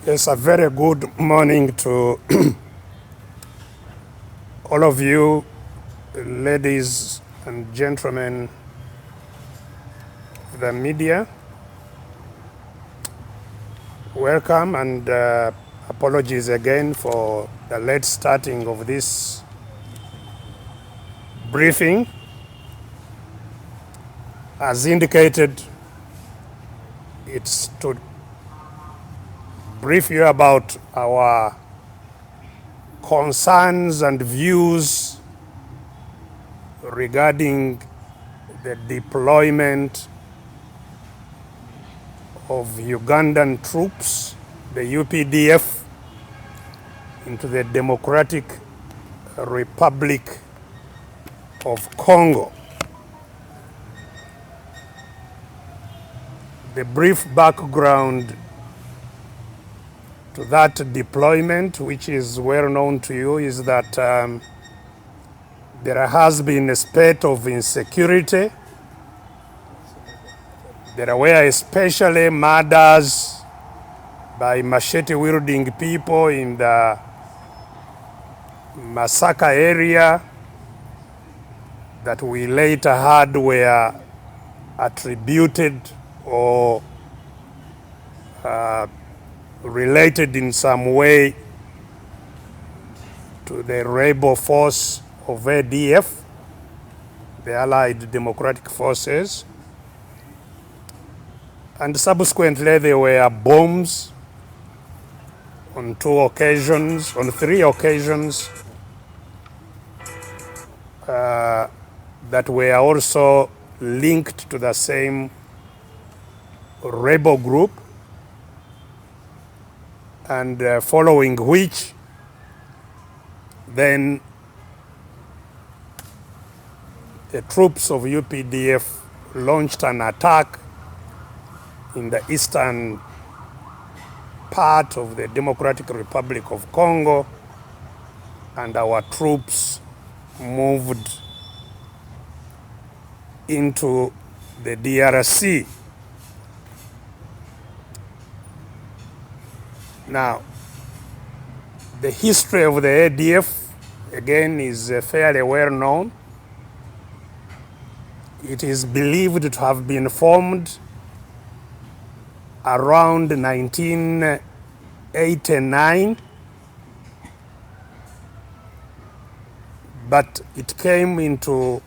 Yes, a very good morning to all of you, ladies and gentlemen of the media. Welcome and apologies again for the late starting of this briefing. As indicated, it's to brief you about our concerns and views regarding the deployment of Ugandan troops, the UPDF, into the Democratic Republic of Congo. The brief background to that deployment, which is well known to you, is that there has been a spate of insecurity. There were especially murders by machete-wielding people in the Masaka area that we later heard were attributed or related in some way to the rebel force of ADF, the Allied Democratic Forces. And subsequently there were bombs on three occasions that were also linked to the same rebel group, and following which then the troops of UPDF launched an attack in the eastern part of the Democratic Republic of Congo, and our troops moved into the DRC. Now, the history of the ADF, again, is fairly well known. It is believed to have been formed around 1989, but it came into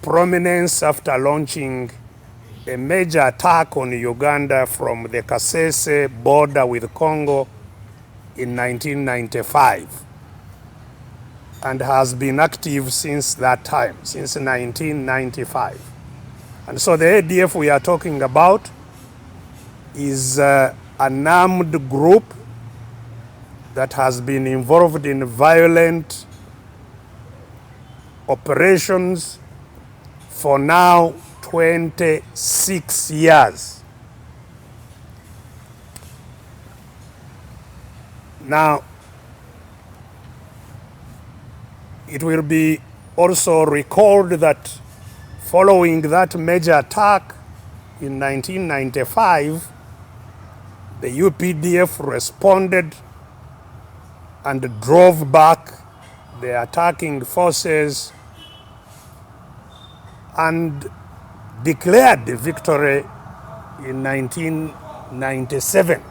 prominence after launching a major attack on Uganda from the Kasese border with Congo in 1995, and has been active since that time, since 1995. And so the ADF we are talking about is an armed group that has been involved in violent operations for now 26 years. Now, it will be also recalled that following that major attack in 1995, the UPDF responded and drove back the attacking forces and declared the victory in 1997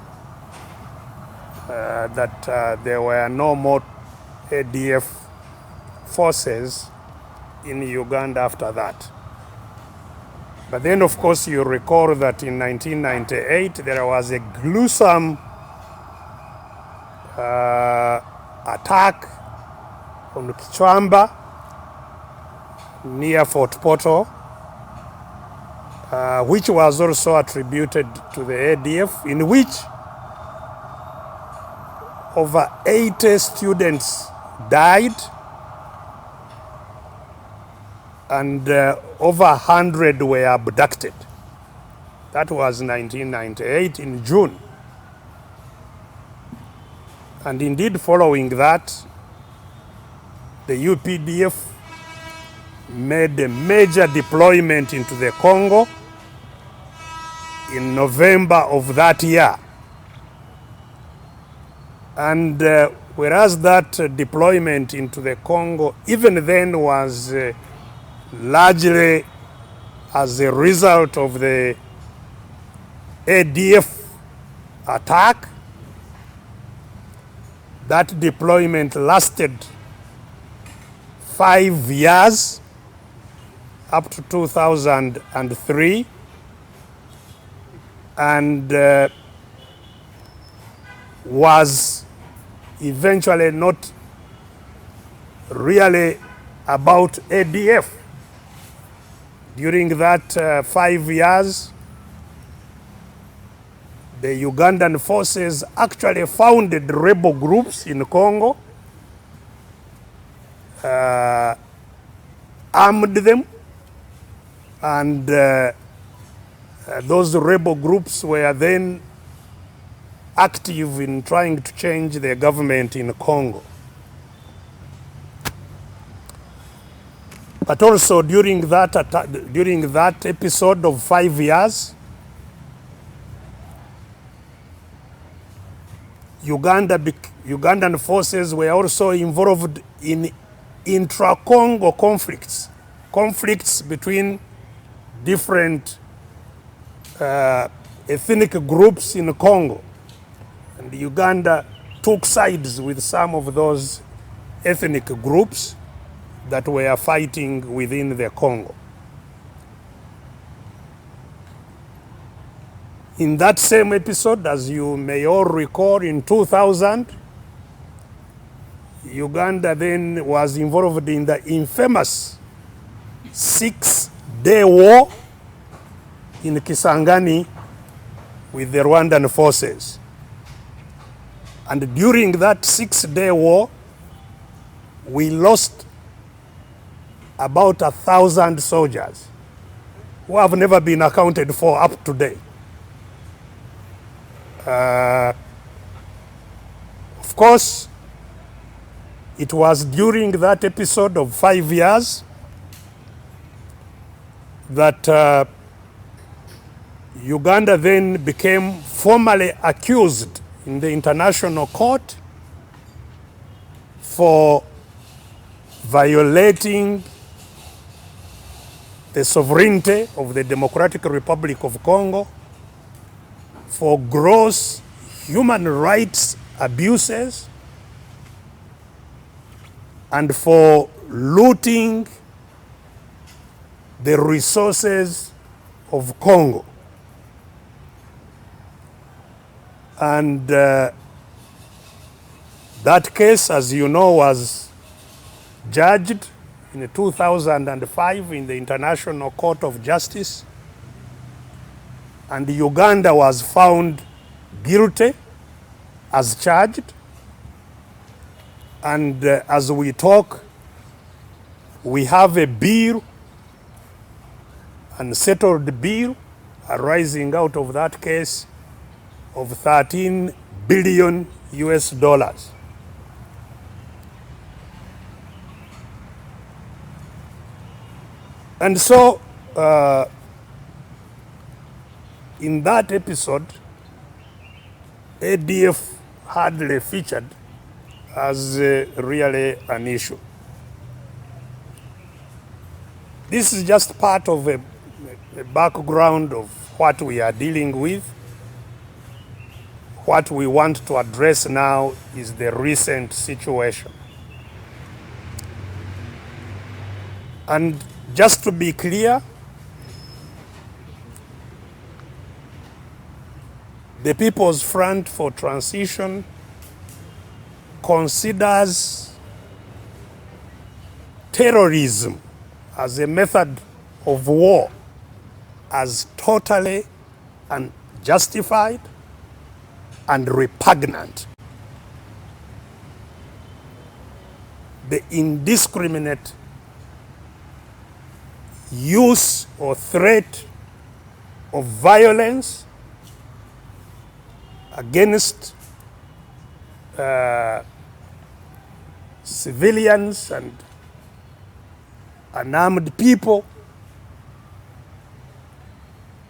that there were no more ADF forces in Uganda after that. But then, of course, you recall that in 1998 there was a gruesome attack on Kichwamba near Fort Portal, which was also attributed to the ADF, in which over 80 students died and over 100 were abducted. That was 1998 in June. And indeed, following that, the UPDF made a major deployment into the Congo in November of that year. And whereas that deployment into the Congo even then was largely as a result of the ADF attack, that deployment lasted 5 years up to 2003, and was eventually not really about ADF. During that 5 years, the Ugandan forces actually founded rebel groups in Congo, armed them, and those rebel groups were then active in trying to change the government in Congo. But also during that episode of 5 years, Ugandan forces were also involved in intra-Congo conflicts between different ethnic groups in Congo. And Uganda took sides with some of those ethnic groups that were fighting within the Congo. In that same episode, as you may all recall, in 2000, Uganda then was involved in the infamous 6-day war in Kisangani with the Rwandan forces. And during that 6-day war, we lost about 1,000 soldiers who have never been accounted for up to date. Of course, it was during that episode of 5 years that Uganda then became formally accused in the International Court for violating the sovereignty of the Democratic Republic of Congo, for gross human rights abuses, and for looting the resources of Congo. And that case, as you know, was judged in 2005 in the International Court of Justice, and Uganda was found guilty as charged. And as we talk, we have a bill, an settled bill, arising out of that case of $13 billion. And so, in that episode, ADF hardly featured as really an issue. This is just part of a background of what we are dealing with. What we want to address now is the recent situation. And just to be clear, the People's Front for Transition considers terrorism as a method of war as totally unjustified and repugnant. The indiscriminate use or threat of violence against civilians and unarmed people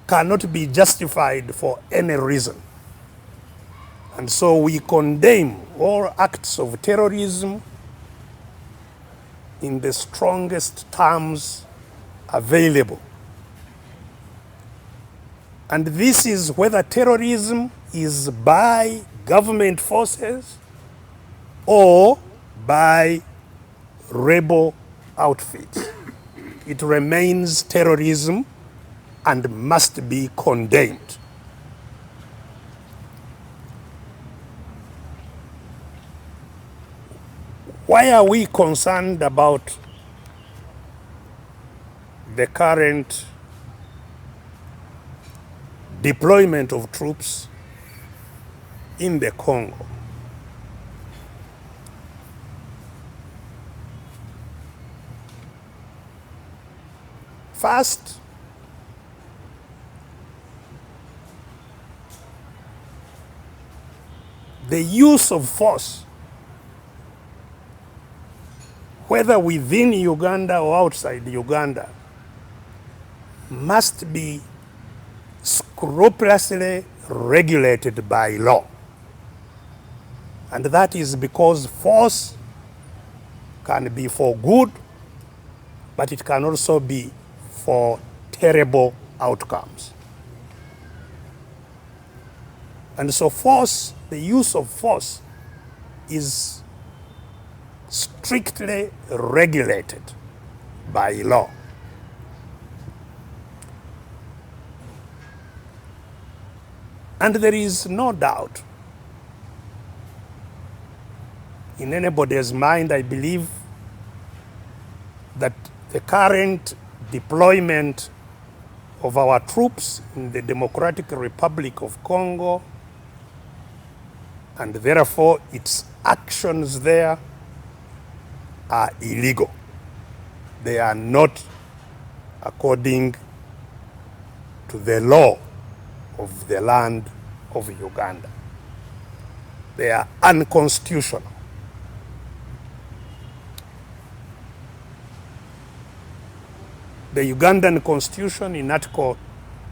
cannot be justified for any reason. And so we condemn all acts of terrorism in the strongest terms available. And this is whether terrorism is by government forces or by rebel outfits. It remains terrorism and must be condemned. Why are we concerned about the current deployment of troops in the Congo? First, the use of force, whether within Uganda or outside Uganda, must be scrupulously regulated by law. And that is because force can be for good, but it can also be for terrible outcomes. And so force, the use of force, is strictly regulated by law. And there is no doubt in anybody's mind, I believe, that the current deployment of our troops in the Democratic Republic of Congo, and therefore its actions there, are illegal. They are not according to the law of the land of Uganda. They are unconstitutional. The Ugandan Constitution in Article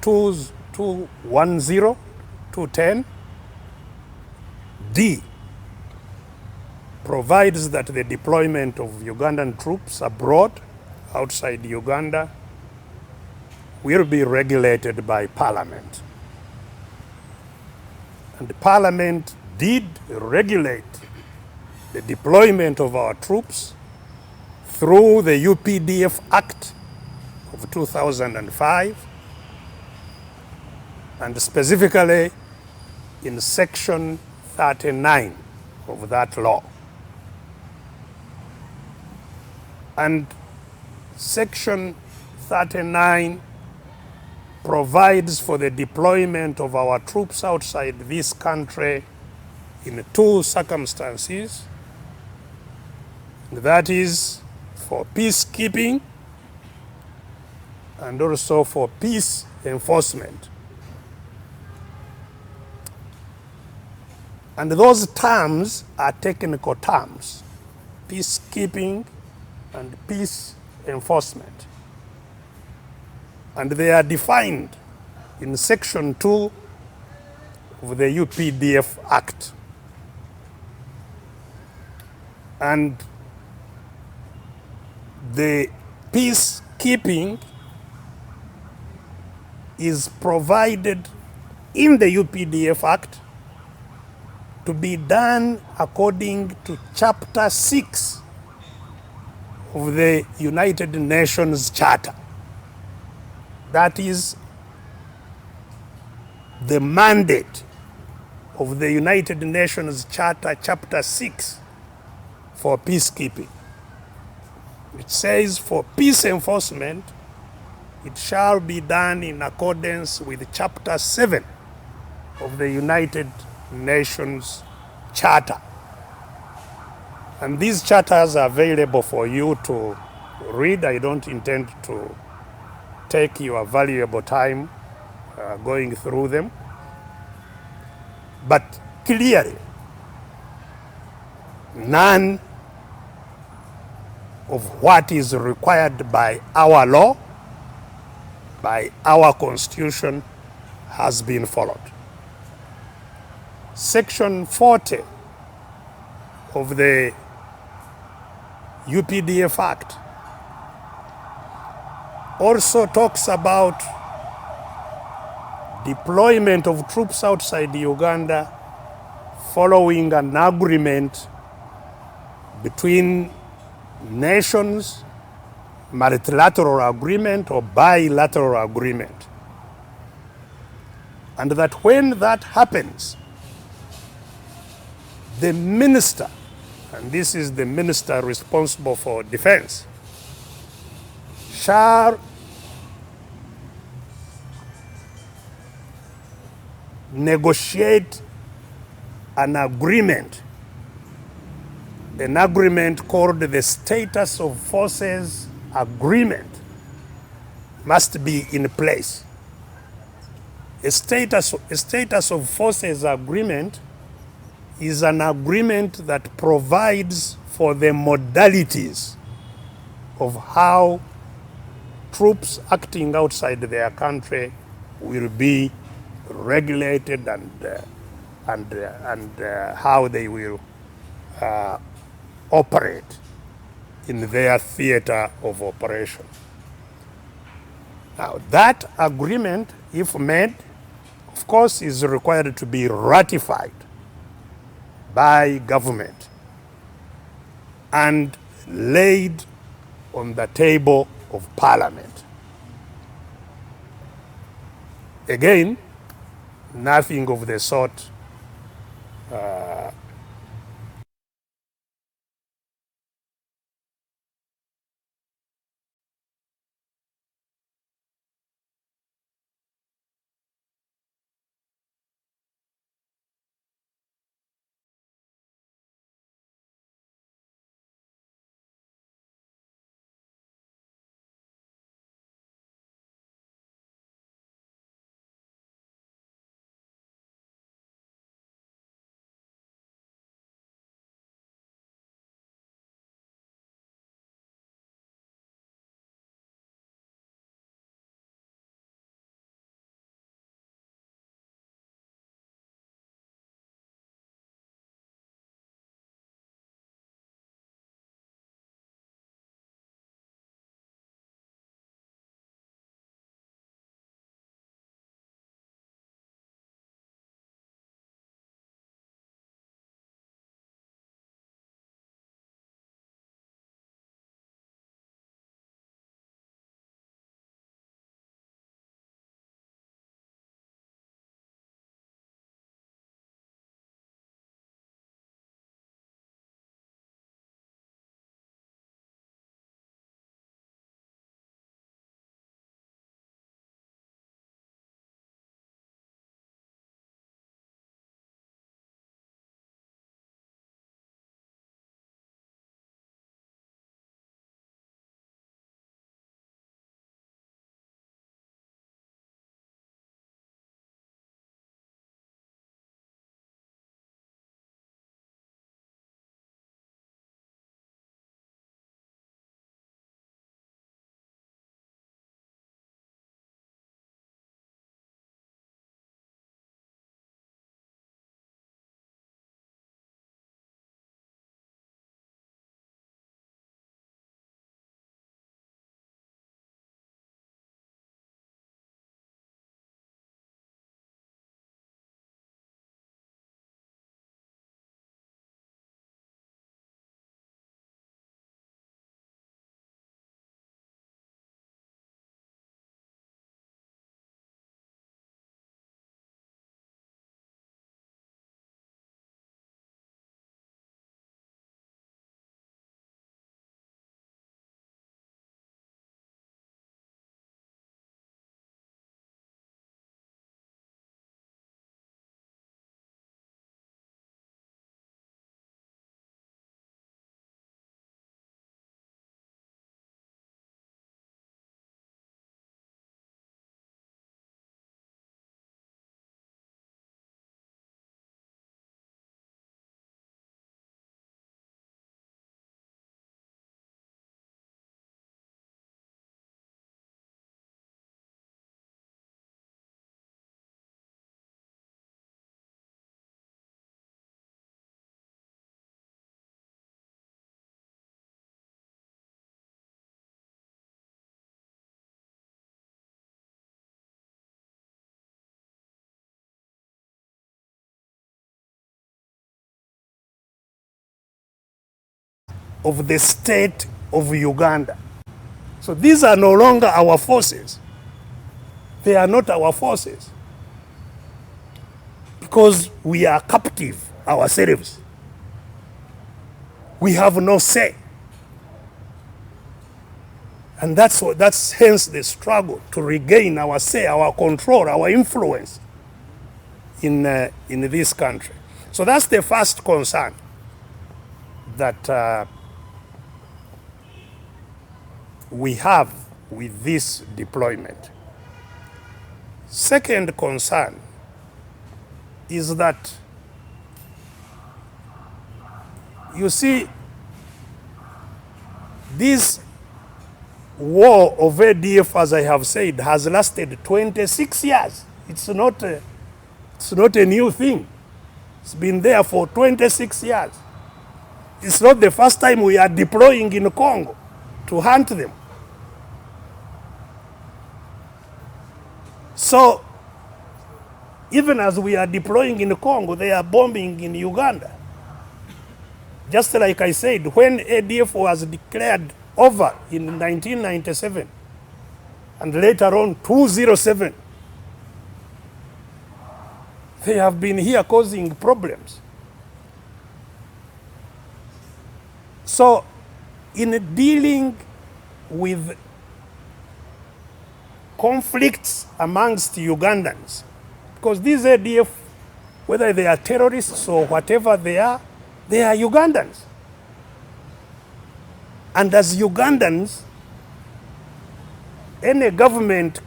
210, 210, D, provides that the deployment of Ugandan troops abroad, outside Uganda, will be regulated by Parliament. And Parliament did regulate the deployment of our troops through the UPDF Act of 2005, and specifically in Section 39 of that law. And Section 39 provides for the deployment of our troops outside this country in two circumstances. That is for peacekeeping and also for peace enforcement. And those terms are technical terms: peacekeeping and peace enforcement. And they are defined in Section 2 of the UPDF Act. And the peacekeeping is provided in the UPDF Act to be done according to Chapter 6 of the United Nations Charter. That is the mandate of the United Nations Charter, Chapter 6, for peacekeeping. It says for peace enforcement, it shall be done in accordance with Chapter 7 of the United Nations Charter. And these charters are available for you to read. I don't intend to take your valuable time going through them. But clearly, none of what is required by our law, by our constitution, has been followed. Section 40 of the UPDF Act also talks about deployment of troops outside Uganda following an agreement between nations, multilateral agreement or bilateral agreement. And that when that happens, the minister, and this is the minister responsible for defense, shall negotiate an agreement called the Status of Forces Agreement must be in place. A status of forces agreement is an agreement that provides for the modalities of how troops acting outside their country will be regulated and how they will operate in their theater of operation. Now, that agreement, if made, of course, is required to be ratified by government and laid on the table of Parliament. Again, nothing of the sort of the state of Uganda. So these are no longer our forces. They are not our forces. Because we are captive ourselves. We have no say. And that's hence the struggle to regain our say, our control, our influence in this country. So that's the first concern that we have with this deployment. Second concern is that, you see, this war of ADF, as I have said, has lasted 26 years. It's not a new thing. It's been there for 26 years. It's not the first time we are deploying in Congo to hunt them. So, even as we are deploying in Congo, they are bombing in Uganda. Just like I said, when ADF was declared over in 1997, and later on 2007, they have been here causing problems. So, in dealing with conflicts amongst Ugandans, because these ADF, whether they are terrorists or whatever they are Ugandans. And as Ugandans, any government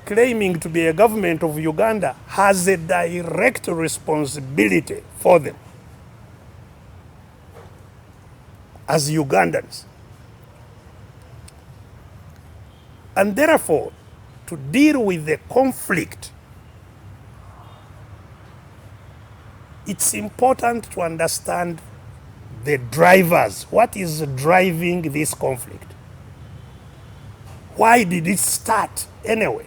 claiming to be a government of Uganda has a direct responsibility for them as Ugandans. And therefore, to deal with the conflict, it's important to understand the drivers. What is driving this conflict? Why did it start anyway?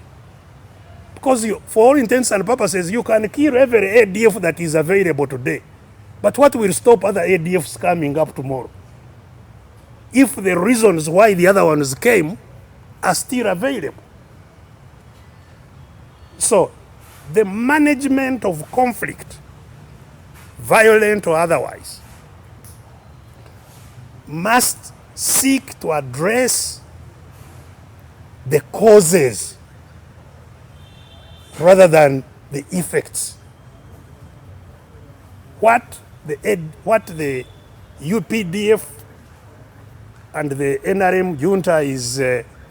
Because for all intents and purposes, you can kill every ADF that is available today. But what will stop other ADFs coming up tomorrow? If the reasons why the other ones came are still available. So, the management of conflict, violent or otherwise, must seek to address the causes rather than the effects. What the UPDF and the NRM junta is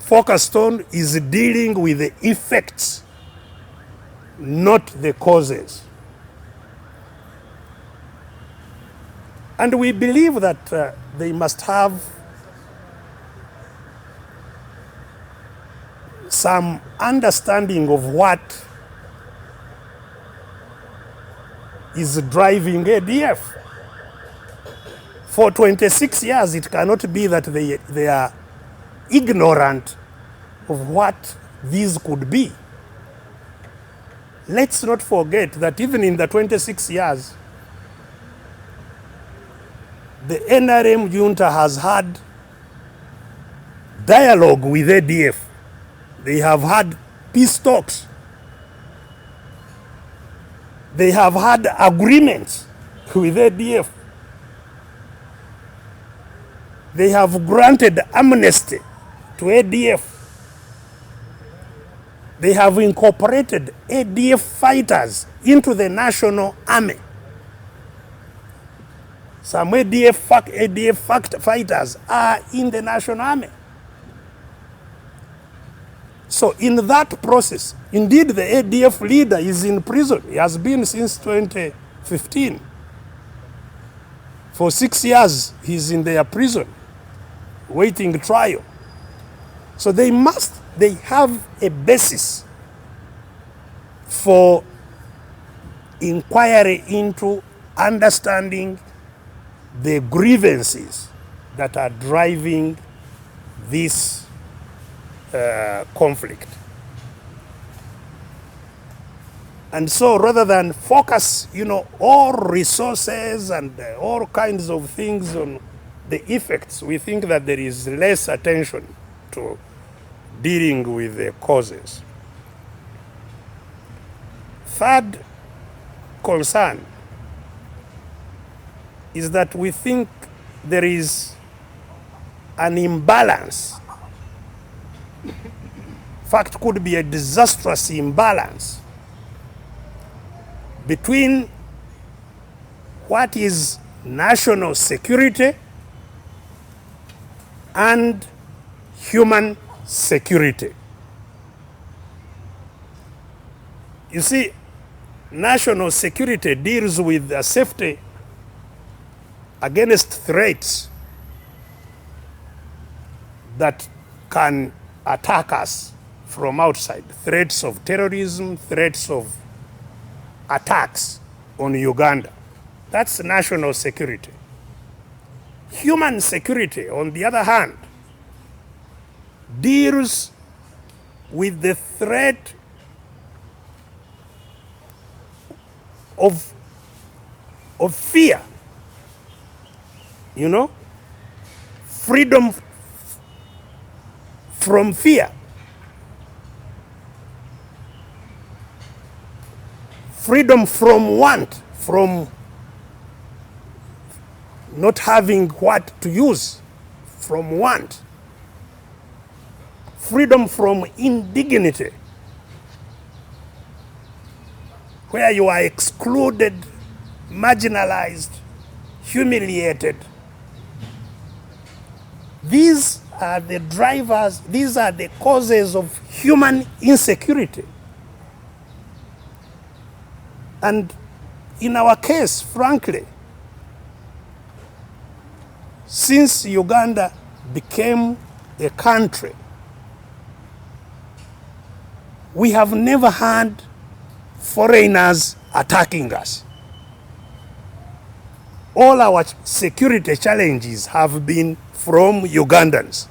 focused on is dealing with the effects, not the causes. And we believe that they must have some understanding of what is driving ADF. For 26 years, it cannot be that they are ignorant of what these could be. Let's not forget that even in the 26 years, the NRM junta has had dialogue with ADF. They have had peace talks. They have had agreements with ADF. They have granted amnesty to ADF. They have incorporated ADF fighters into the national army. Some ADF fighters are in the national army. So in that process, indeed the ADF leader is in prison. He has been since 2015. For 6 years, he's in their prison, waiting trial. So they have a basis for inquiry into understanding the grievances that are driving this conflict. And so rather than focus, all resources and all kinds of things on the effects, we think that there is less attention to dealing with the causes. Third concern is that we think there is an imbalance. In fact, could be a disastrous imbalance between what is national security and human security. You see, national security deals with the safety against threats that can attack us from outside. Threats of terrorism, threats of attacks on Uganda. That's national security. Human security, on the other hand, deals with the threat of fear. You know? Freedom from fear. Freedom from want, from not having what to use, from want. Freedom from indignity, where you are excluded, marginalized, humiliated. These are the drivers, these are the causes of human insecurity. And in our case, frankly, since Uganda became a country, we have never had foreigners attacking us. All our security challenges have been from Ugandans,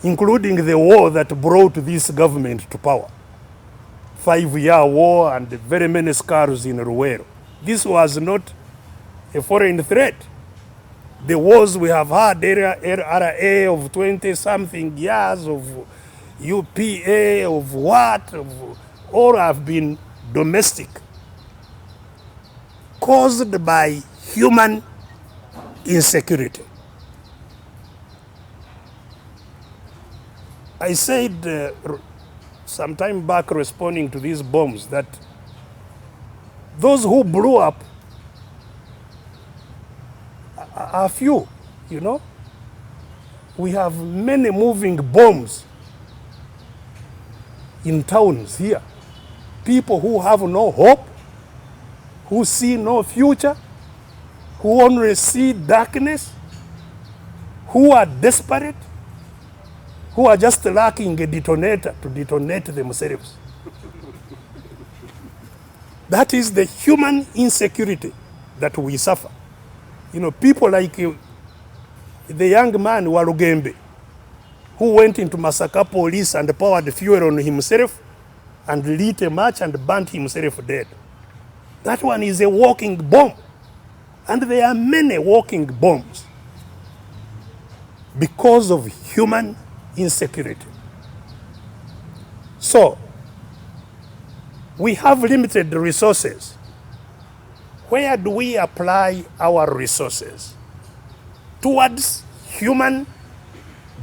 including the war that brought this government to power. 5-year war and very many scars in Ruwero. This was not a foreign threat. The wars we have had, RRA of 20-something years, of UPA, of what, all have been domestic, caused by human insecurity. I said some time back, responding to these bombs, that those who blew up are few, you know. We have many moving bombs in towns here. People who have no hope, who see no future, who only see darkness, who are desperate, who are just lacking a detonator to detonate themselves. That is the human insecurity that we suffer. You know, people like the young man Walugembe, who went into Masaka police and poured fuel on himself and lit a match and burnt himself dead. That one is a walking bomb. And there are many walking bombs because of human insecurity. So, we have limited resources. Where do we apply our resources? Towards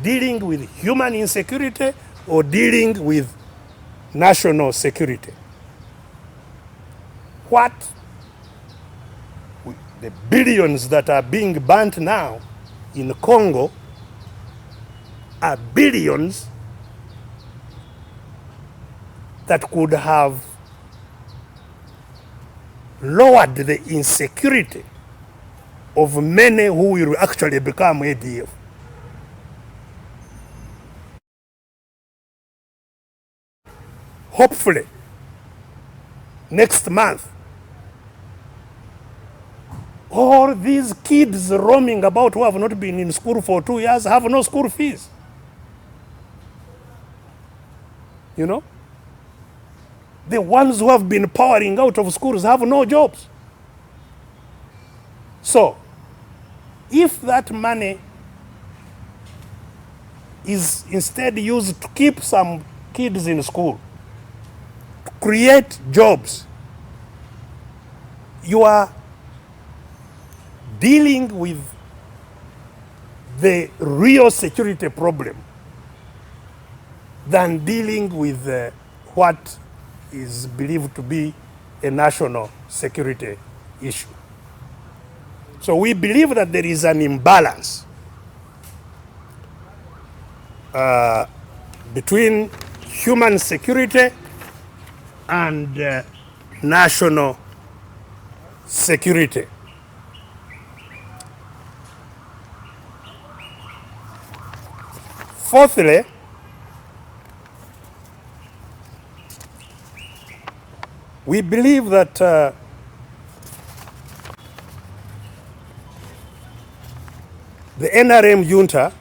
dealing with human insecurity, or dealing with national security? What the billions that are being burnt now in Congo are billions that could have lowered the insecurity of many who will actually become ADF. Hopefully, next month, all these kids roaming about who have not been in school for 2 years have no school fees. You know? The ones who have been powering out of schools have no jobs. So, if that money is instead used to keep some kids in school, to create jobs, you are dealing with the real security problem than dealing with what is believed to be a national security issue. So we believe that there is an imbalance between human security and national security. Fourthly, we believe that the NRM junta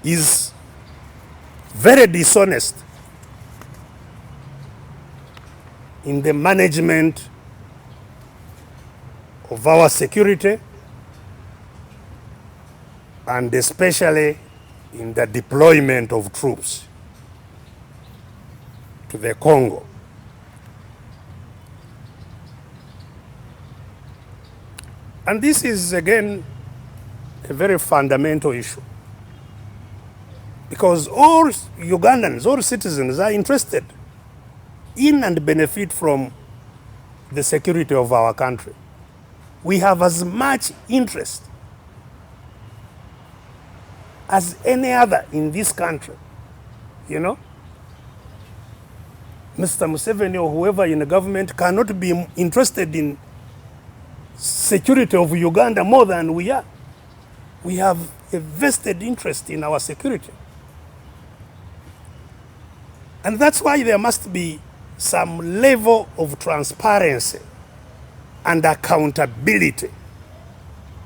is very dishonest in the management of our security, and especially in the deployment of troops to the Congo. And this is, again, a very fundamental issue, because all Ugandans, all citizens are interested in and benefit from the security of our country. We have as much interest as any other in this country, you know? Mr. Museveni or whoever in the government cannot be interested in security of Uganda more than we are. We have a vested interest in our security. And that's why there must be some level of transparency and accountability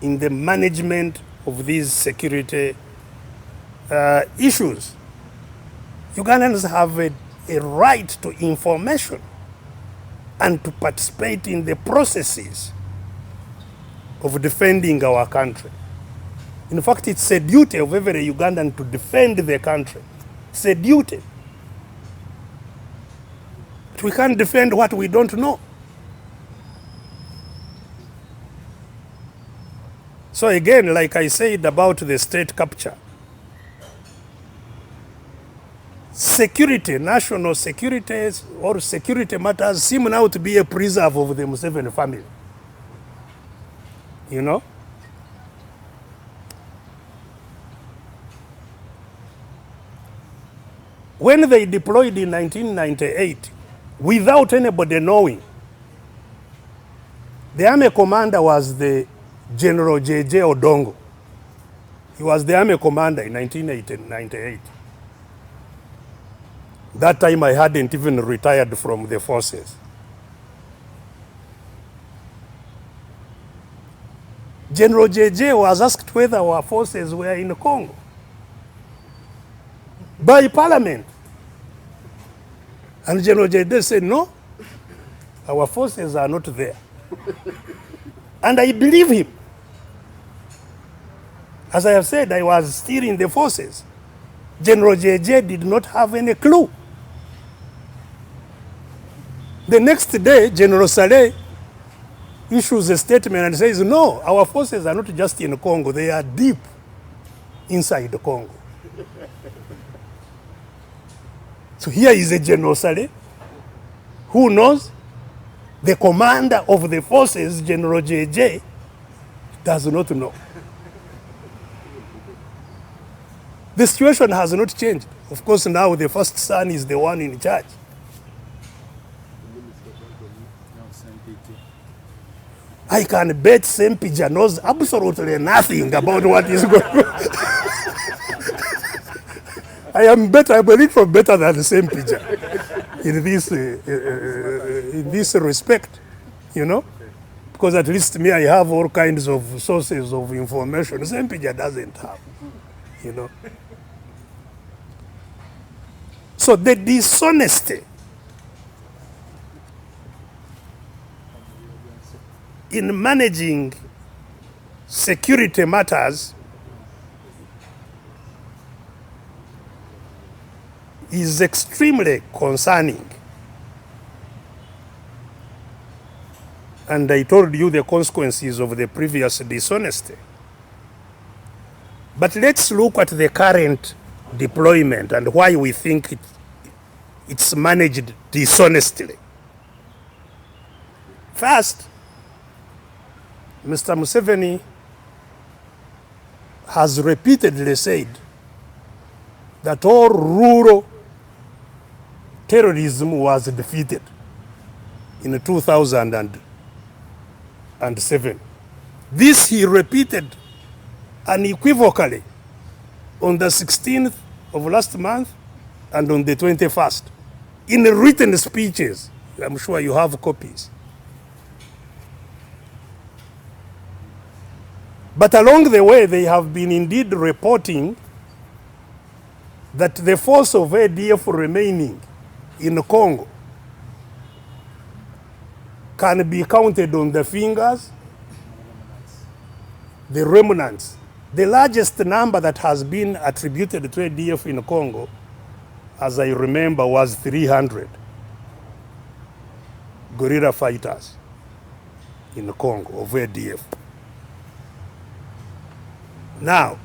in the management of these security issues. Ugandans have a right to information and to participate in the processes of defending our country. In fact, it's a duty of every Ugandan to defend their country. It's a duty. But we can't defend what we don't know. So again, like I said about the state capture, security, national security or security matters seem now to be a preserve of the Museveni family. You know? When they deployed in 1998, without anybody knowing, the army commander was the General J.J. Odongo. He was the army commander in 1998. That time I hadn't even retired from the forces. General J.J. was asked whether our forces were in Congo by Parliament. And General J.J. said, no, our forces are not there. And I believe him. As I have said, I was still in the forces. General J.J. did not have any clue. The next day, General Saleh issues a statement and says, no, our forces are not just in Congo, they are deep inside the Congo. So here is a General Saleh who knows. The commander of the forces, General J.J., does not know. The situation has not changed. Of course, now the first son is the one in charge. I can bet Sempija knows absolutely nothing about what is going on. I believe from better than Sempija in this respect, you know, because at least me, I have all kinds of sources of information. Sempija doesn't have, you know. So the dishonesty in managing security matters is extremely concerning. And I told you the consequences of the previous dishonesty. But let's look at the current deployment and why we think it's managed dishonestly. First, Mr. Museveni has repeatedly said that all rural terrorism was defeated in 2007. This he repeated unequivocally on the 16th of last month and on the 21st in written speeches. I'm sure you have copies. But along the way, they have been indeed reporting that the force of ADF remaining in Congo can be counted on the fingers, the remnants. The largest number that has been attributed to ADF in Congo, as I remember, was 300 guerrilla fighters in Congo of ADF. Now,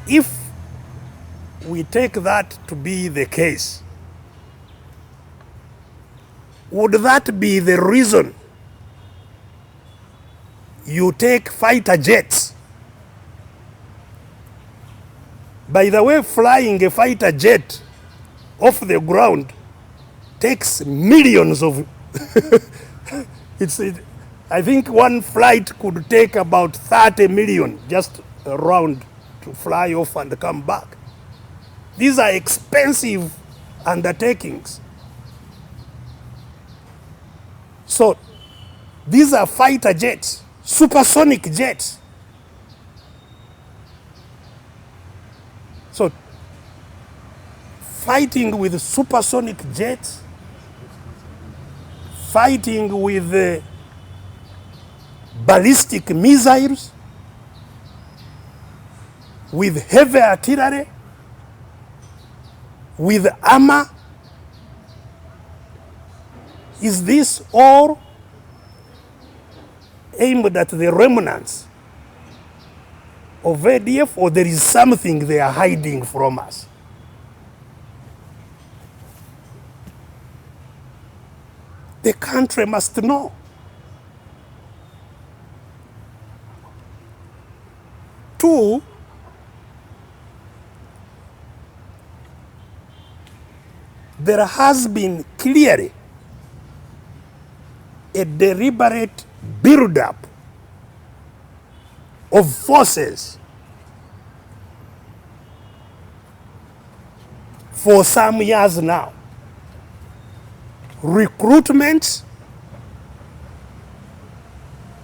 if we take that to be the case, would that be the reason you take fighter jets? By the way, flying a fighter jet off the ground takes millions of I think one flight could take about 30 million just around to fly off and come back. These are expensive undertakings. So these are fighter jets, supersonic jets. So fighting with supersonic jets, fighting with ballistic missiles, with heavy artillery, with armor. Is this all aimed at the remnants of ADF, or there is something they are hiding from us? The country must know. Two, there has been clearly a deliberate build-up of forces for some years now. Recruitment,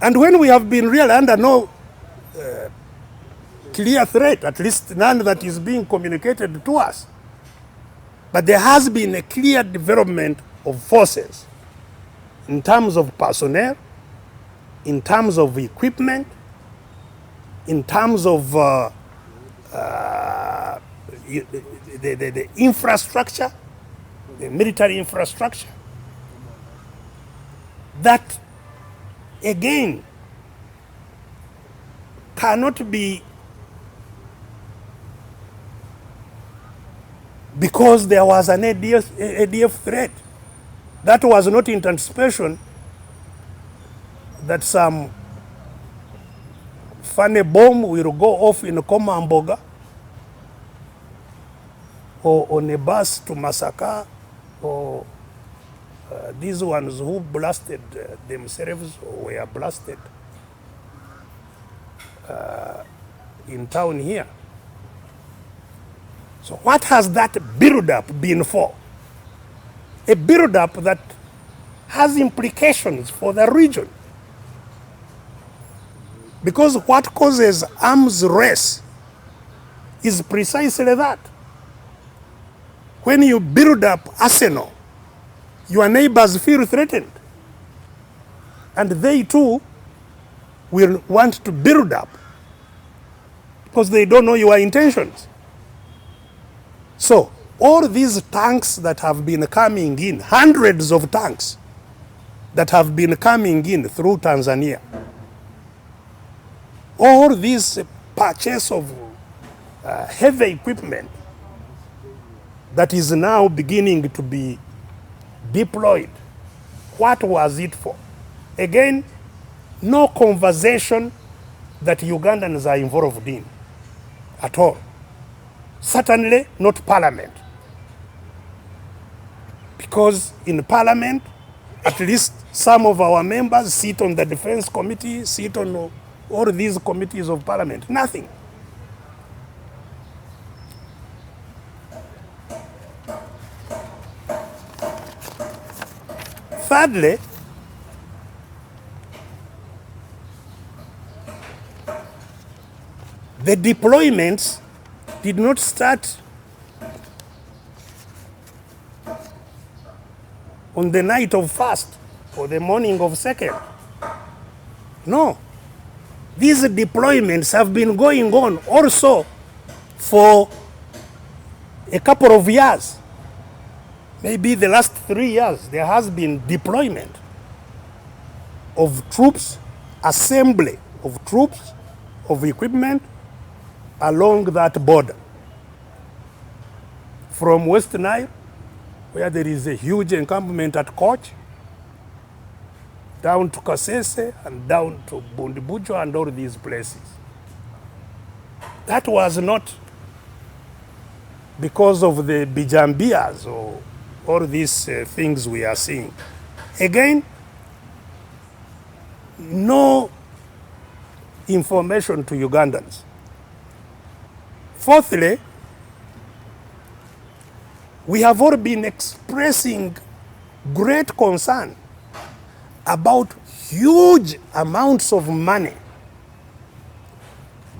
and when we have been really under no clear threat, at least none that is being communicated to us, but there has been a clear development of forces in terms of personnel, in terms of equipment, in terms of the infrastructure, the military infrastructure, that again cannot be because there was an ADF threat. That was not in anticipation that some funny bomb will go off in Komamboga or on a bus to Masaka, or these ones who blasted themselves or were blasted in town here. So what has that build-up been for? A build-up that has implications for the region. Because what causes arms race is precisely that. When you build up arsenal, your neighbors feel threatened. And they too will want to build up because they don't know your intentions. So all these tanks that have been coming in, hundreds of tanks that have been coming in through Tanzania, all this purchase of heavy equipment that is now beginning to be deployed, what was it for? Again, no conversation that Ugandans are involved in at all. Certainly not Parliament. Because in Parliament, at least some of our members sit on the Defense Committee, sit on all these committees of Parliament. Nothing. Thirdly, the deployments did not start on the night of first or the morning of second. No. These deployments have been going on also for a couple of years. Maybe the last 3 years, there has been deployment of troops, assembly of troops, of equipment along that border. From West Nile, where there is a huge encampment at Koch, down to Kasese and down to Bundibujo and all these places. That was not because of the Bijambias or all these things we are seeing. Again, no information to Ugandans. Fourthly, we have all been expressing great concern about huge amounts of money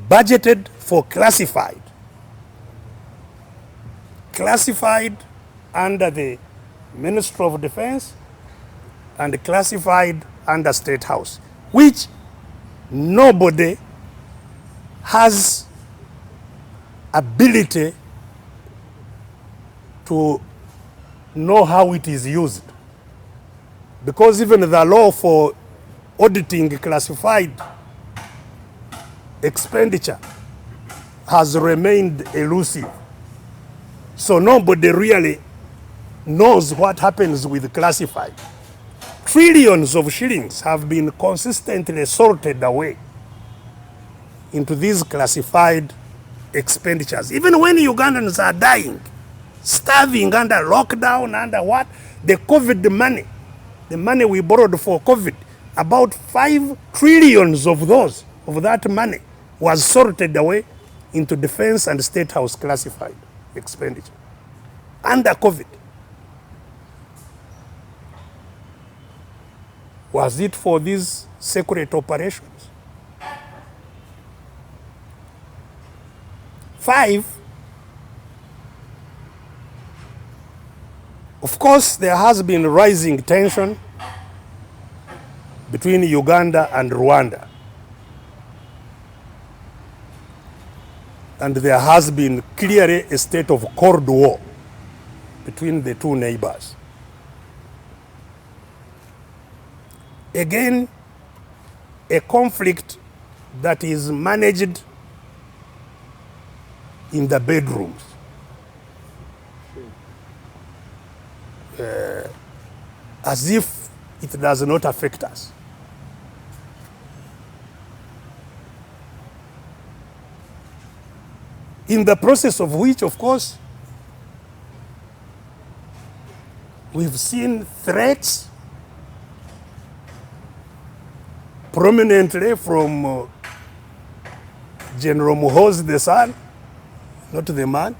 budgeted for classified under the Ministry of Defense and classified under State House, which nobody has ability to know how it is used. Because even the law for auditing classified expenditure has remained elusive. So nobody really knows what happens with classified. Trillions of shillings have been consistently sorted away into these classified expenditures. Even when Ugandans are dying, starving under lockdown, under what? The COVID money, the money we borrowed for COVID, about 5 trillions of that money was sorted away into defense and state house classified expenditure under COVID. Was it for these secret operations? 5, of course, there has been rising tension between Uganda and Rwanda. And there has been clearly a state of Cold War between the two neighbors. Again, a conflict that is managed in the bedrooms. As if it does not affect us. In the process of which, of course, we've seen threats prominently from General Muhoozi the son, not the man.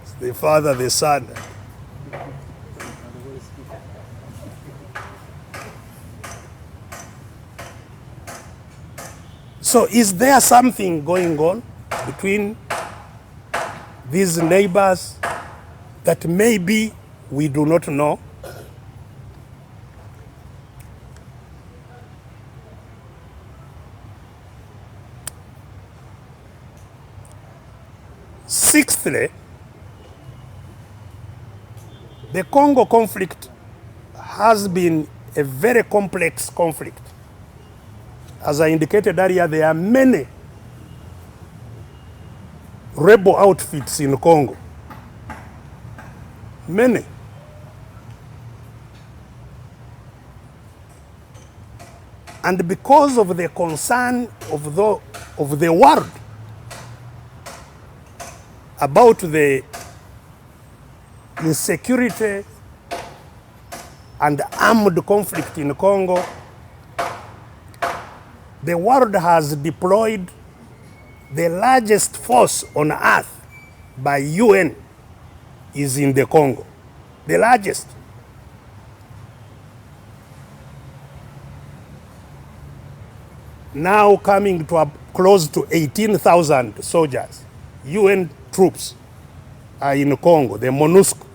It's the father, the son. So is there something going on between these neighbors that maybe we do not know. Sixthly, the Congo conflict has been a very complex conflict. As I indicated earlier, there are many rebel outfits in Congo. Many. And because of the concern of the world about the insecurity and armed conflict in Congo, the world has deployed the largest force on earth by UN is in the Congo, the largest. Now coming to close to 18,000 soldiers, UN troops are in Congo. The MONUSCO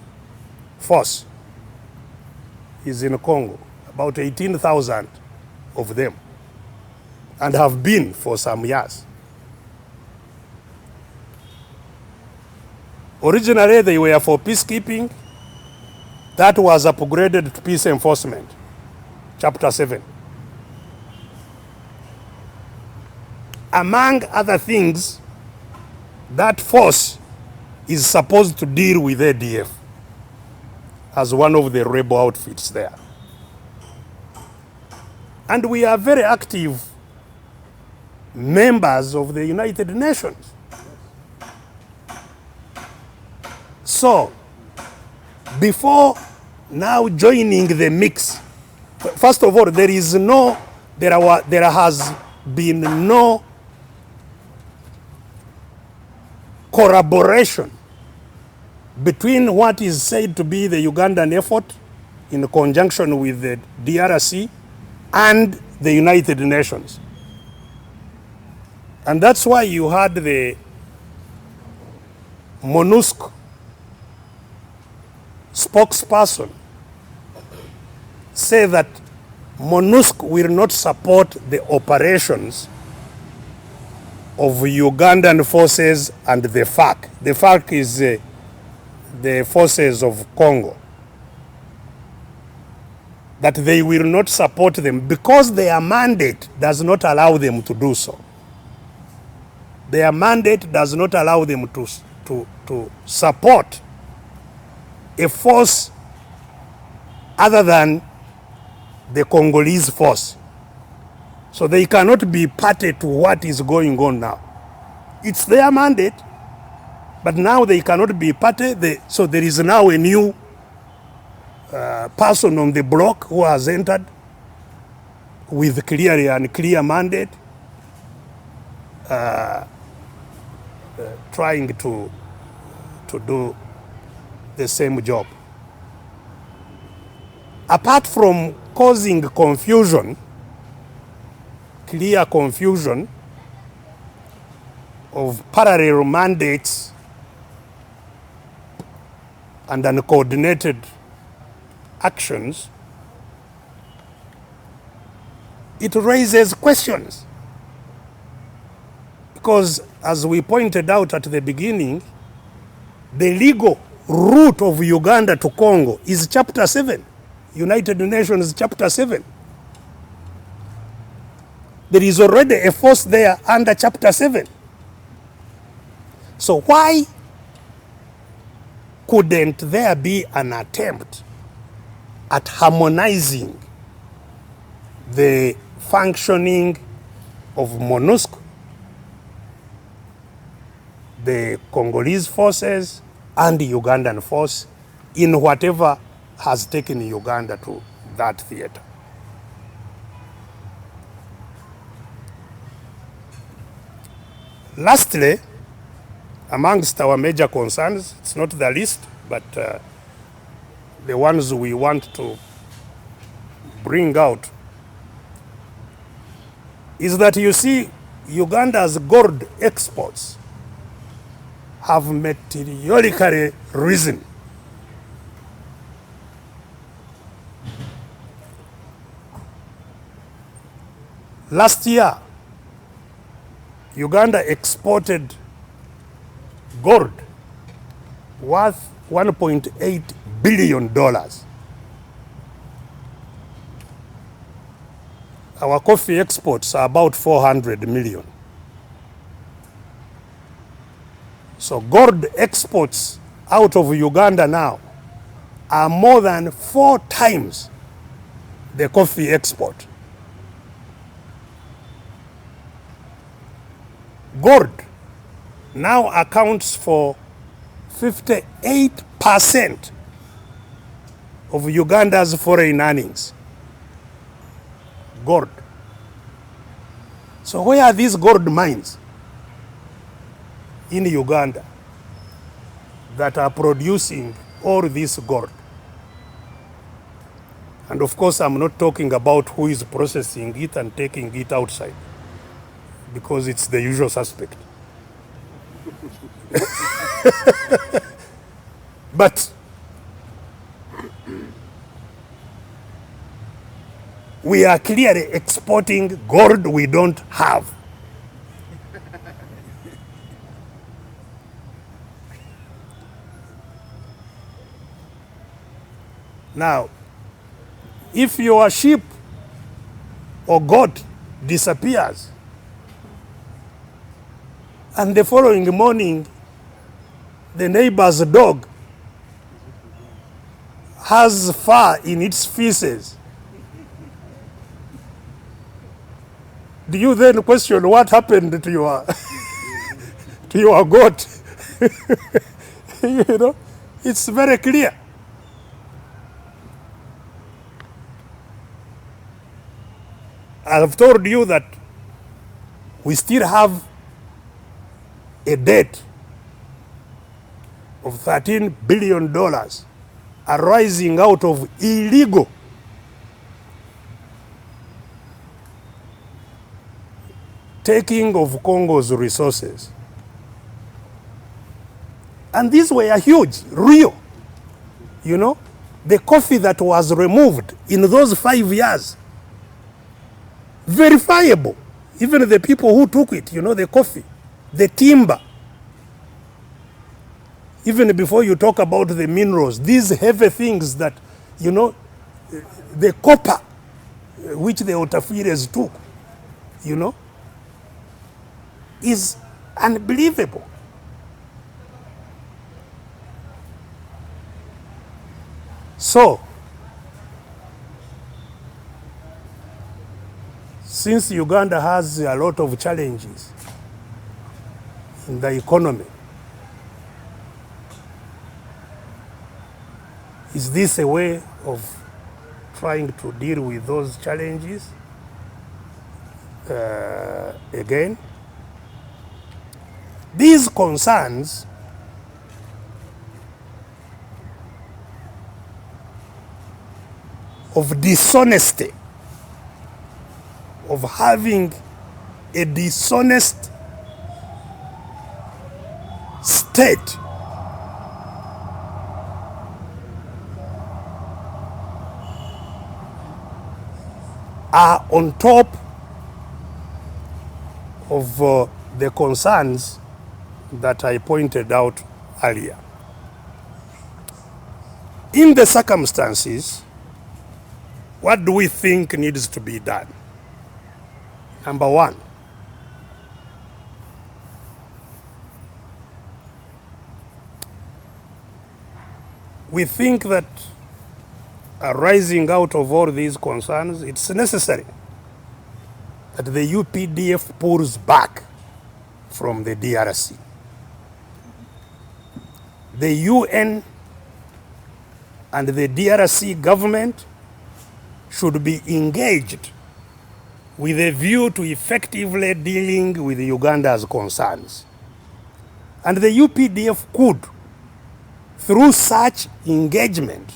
force is in Congo, about 18,000 of them, and have been for some years. Originally, they were for peacekeeping. That was upgraded to peace enforcement, Chapter 7. Among other things, that force is supposed to deal with ADF as one of the rebel outfits there. And we are very active members of the United Nations. So, before now joining the mix, first of all, there has been no collaboration between what is said to be the Ugandan effort in conjunction with the DRC and the United Nations. And that's why you had the MONUSCO spokesperson say that MONUSCO will not support the operations of Ugandan forces and the FARC. The FARC is the forces of Congo. That they will not support them because their mandate does not allow them to do so. Their mandate does not allow them to support a force other than the Congolese force. So they cannot be party to what is going on now. It's their mandate, but now they cannot be party. So there is now a new person on the block who has entered with clearly and clear mandate, trying to do the same job. Apart from causing confusion, clear confusion of parallel mandates and uncoordinated actions, it raises questions. Because as we pointed out at the beginning, the legal route of Uganda to Congo is Chapter 7, United Nations Chapter 7. There is already a force there under Chapter 7. So why couldn't there be an attempt at harmonizing the functioning of MONUSCO, the Congolese forces, and the Ugandan force in whatever has taken Uganda to that theater? Lastly, amongst our major concerns, it's not the least, but the ones we want to bring out, is that you see Uganda's gold exports have meteorically risen. Last year, Uganda exported gold worth $1.8 billion. Our coffee exports are about 400 million. So gold exports out of Uganda now are more than 4 times the coffee export. Gold now accounts for 58% of Uganda's foreign earnings. Gold. So where are these gold mines in Uganda that are producing all this gold? And of course, I'm not talking about who is processing it and taking it outside, because it's the usual suspect. But we are clearly exporting gold we don't have. Now, if your sheep or goat disappears, and the following morning the neighbor's dog has fur in its feces, do you then question what happened to your to your goat? You know, it's very clear. I've told you that we still have a debt of $13 billion arising out of illegal taking of Congo's resources. And these were huge, real. You know, the coffee that was removed in those 5 years, verifiable. Even the people who took it, you know, the coffee, the timber. Even before you talk about the minerals, these heavy things that, you know, the copper, which the Otafiles took, you know, is unbelievable. So, since Uganda has a lot of challenges in the economy, is this a way of trying to deal with those challenges? Again, these concerns of dishonesty, of having a dishonest state, are on top of the concerns that I pointed out earlier. In the circumstances, what do we think needs to be done? Number one, we think that arising out of all these concerns, it's necessary that the UPDF pulls back from the DRC. The UN and the DRC government should be engaged with a view to effectively dealing with Uganda's concerns. And the UPDF could, through such engagement,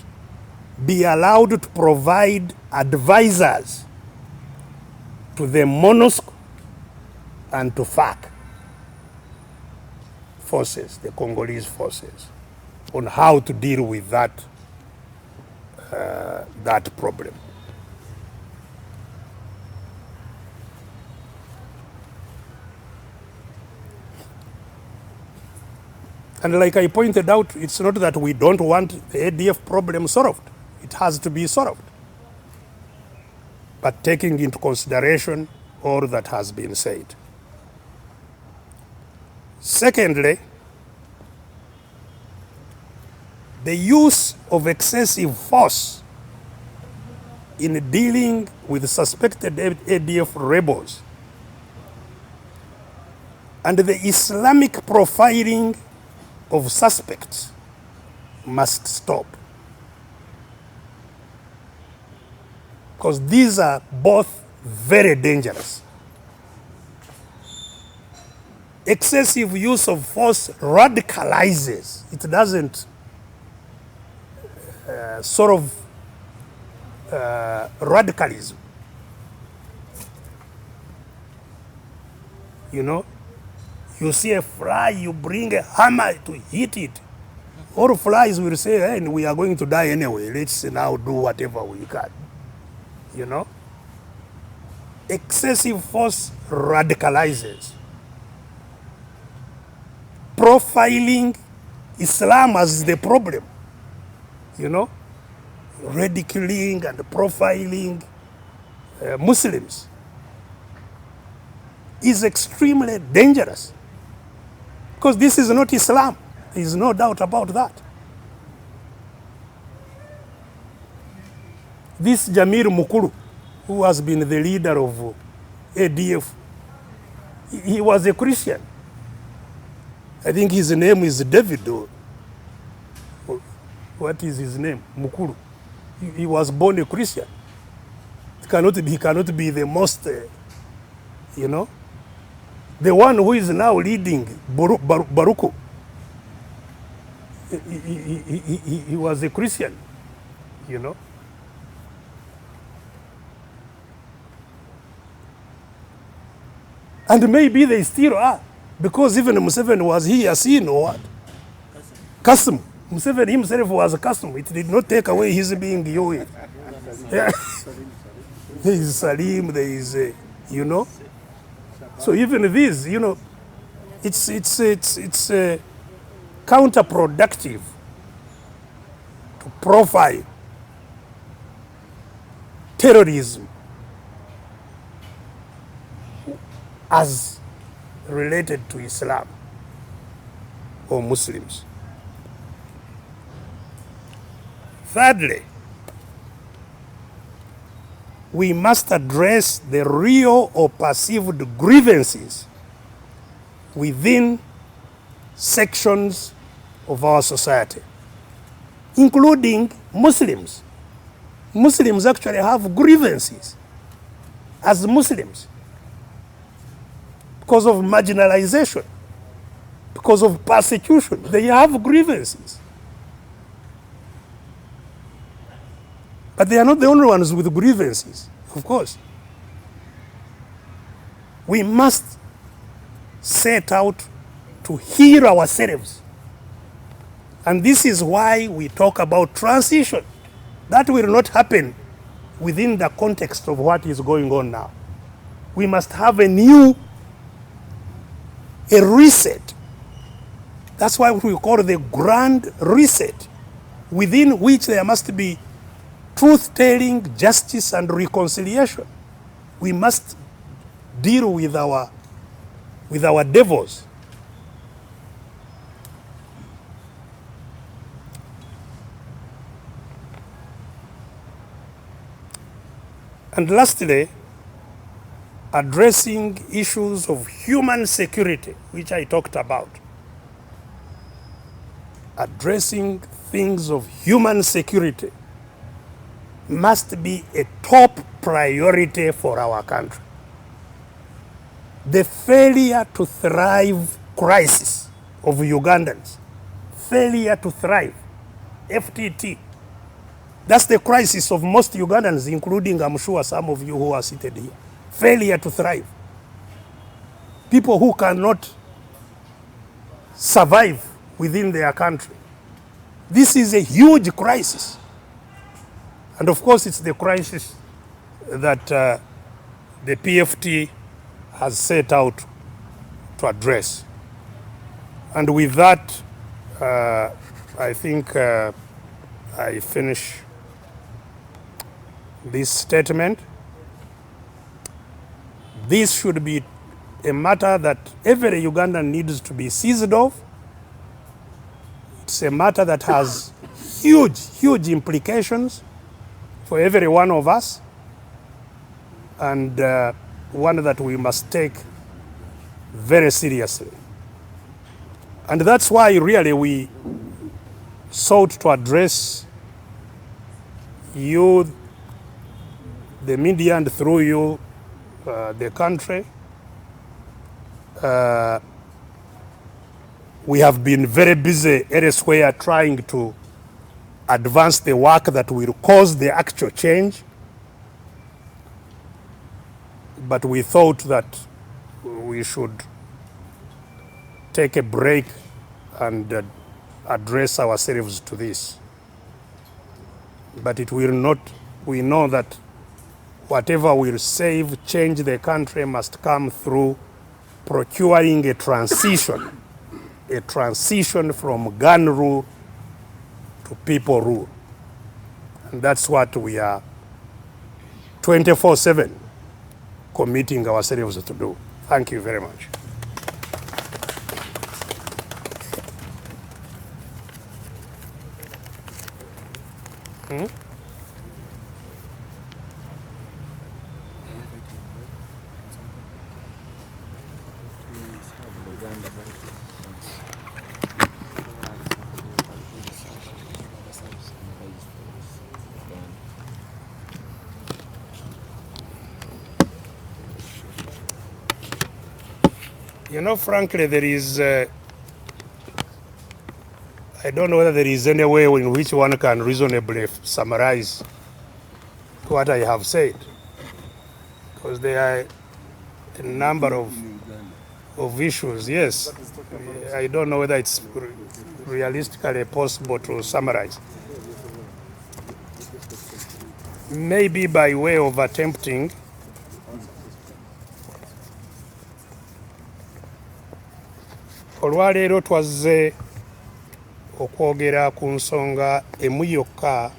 be allowed to provide advisors to the MONUSCO and to FARC forces, the Congolese forces, on how to deal with that problem. And like I pointed out, it's not that we don't want the ADF problem solved. It has to be solved. But taking into consideration all that has been said. Secondly, the use of excessive force in dealing with suspected ADF rebels and the Islamic profiling of suspects must stop. Because these are both very dangerous. Excessive use of force radicalizes. It doesn't radicalism. You know, you see a fly, you bring a hammer to hit it. All flies will say, hey, we are going to die anyway. Let's now do whatever we can. You know? Excessive force radicalizes. Profiling Islam as the problem. You know? Ridiculing and profiling Muslims is extremely dangerous. Because this is not Islam. There is no doubt about that. This Jamil Mukulu, who has been the leader of ADF, he was a Christian. I think his name is David. What is his name? Mukulu. He was born a Christian. He cannot be the most, you know. The one who is now leading Baruko, he was a Christian, you know. And maybe they still are, because even Museveni was he Yasin or what? Kasim. Museveni himself was a Kasim. It did not take away his being Yowe. Yeah. There is Salim, there is, you know. So even this, you know, it's counterproductive to profile terrorism as related to Islam or Muslims. Thirdly, we must address the real or perceived grievances within sections of our society, including Muslims. Muslims actually have grievances as Muslims because of marginalization, because of persecution. They have grievances. But they are not the only ones with grievances, of course. We must set out to heal ourselves. And this is why we talk about transition. That will not happen within the context of what is going on now. We must have a reset. That's why we call it the grand reset, within which there must be truth-telling, justice, and reconciliation. We must deal with our devils. And lastly, addressing issues of human security, which I talked about. Addressing things of human security must be a top priority for our country. The failure to thrive crisis of Ugandans, failure to thrive, FTT, that's the crisis of most Ugandans, including, I'm sure, some of you who are seated here. Failure to thrive. People who cannot survive within their country. This is a huge crisis. And of course, it's the crisis that the PFT has set out to address. And with that, I think I finish this statement. This should be a matter that every Ugandan needs to be seized of. It's a matter that has huge implications for every one of us, and one that we must take very seriously. And that's why really we sought to address you, the media, and through you, the country. We have been very busy elsewhere trying to advance the work that will cause the actual change. But we thought that we should take a break and address ourselves to this. But it will not, we know that whatever will change the country must come through procuring a transition from gun rule to people rule. And that's what we are 24/7 committing ourselves to do. Thank you very much. You know, frankly, there is, I don't know whether there is any way in which one can reasonably summarize what I have said, because there are a number of issues. Yes, I don't know whether it's realistically possible to summarize. Maybe by way of attempting olwaleero twazze okwogera ku nsonga emu yokka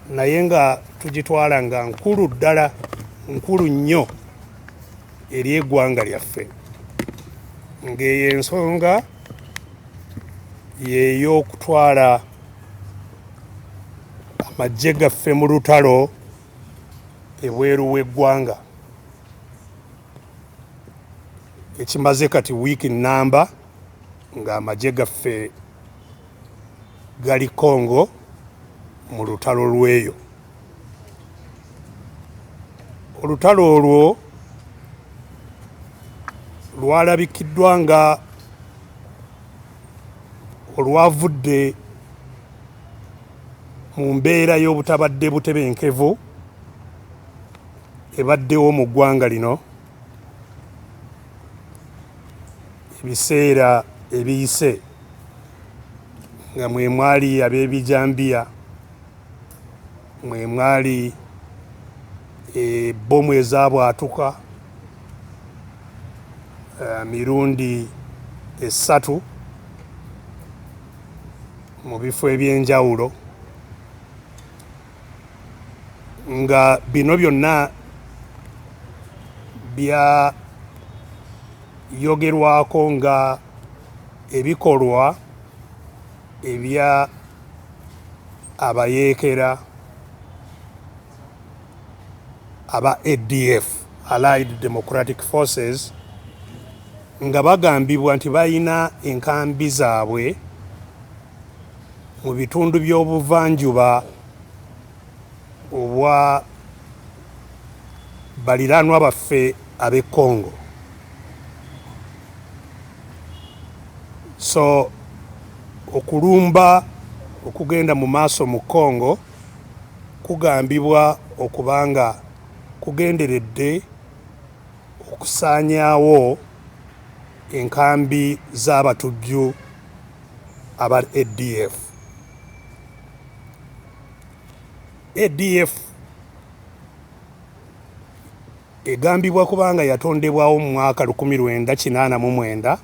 naye nga tugitwala nga nkulu ddala, nkulu nnyo eri eggwanga lyaffe, ng'eyo ensonga y'ey'okutwala amagye gaffe mu lutalo ebweru w'eggwanga, ekimaze kati wiiki nnamba ng'amagye gaffe gali Congo mu lutalo lw'eyo. Olutalo olwo lwalabikiddwa nga olwavudde mu mbeera y'obutabadde butebenkevu ebaddewo mu ggwanga lino ebiseera ebiyise, nga mwe mwali ab'ebijambiya, mwe mwali ebbomu ezaabwatuka mirundi 3 mu bifo eby'enjawulo, nga bino byonna byayogerwako nga ebikolwa ebya abayeekera aba ADF, Allied Democratic Forces, nga bagambibwa nti balina enkambi zaabwe mu bitundu by'obuvanjuba obwa baliraanwa baffe ab'e Congo. So okulumba okugenda mu maaso mu Congo kugambibwa okubanga kugenderedde okusaanyaawo enkambi z'abatujju aba ADF. ADF egambibwa kubanga yatondebwawo mu mwaka 1989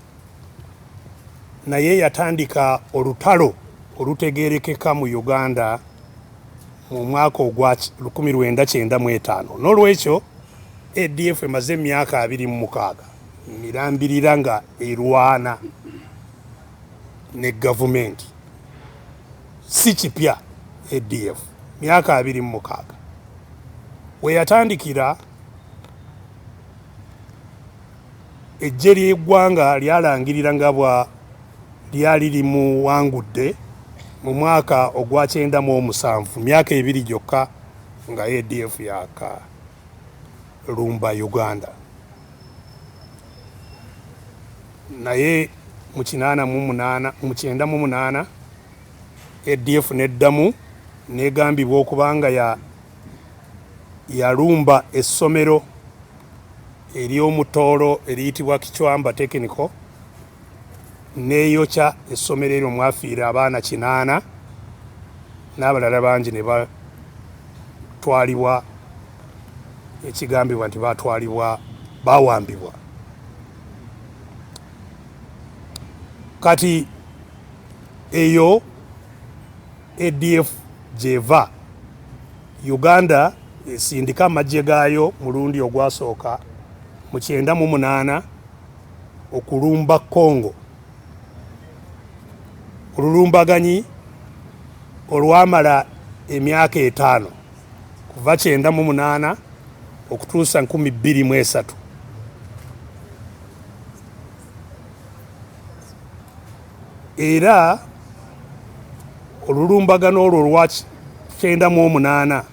naye yatandika olutalo olutegerekeka mu Uganda mu mwaka ogwa 1995. N'olwekyo ADF emaze emyaka 26 mirambirira nga erwana ne gavumenti. Si kipya ADF, myaka 26. We yatandikira ejje ly'eggwanga lyalangirira nga bwa lyali limuwangudde mu mwaka ogwa 97, myaka 2 gyokka nga ADF yaka lumba Uganda. Naye mu 98 ADF neddamu negambibwa okubanga yalumba essomero ery'omutoolo eriyitibwa Kichwamba Technical, neyokya essomero eryo mwafiira abaana 8 n'abalala bangi ne batwalibwa, ekigambibwa nti batwalibwa bawambibwa. Kati eyo ADF gyeva Uganda esindika amagye gaayo mulundi ogwasooka mu 98 okulumba Congo. Olulumbaganyi olwamala emyaka 5 kuva 98 okutuusa 2003. Era olulumbagano olwo olwa 98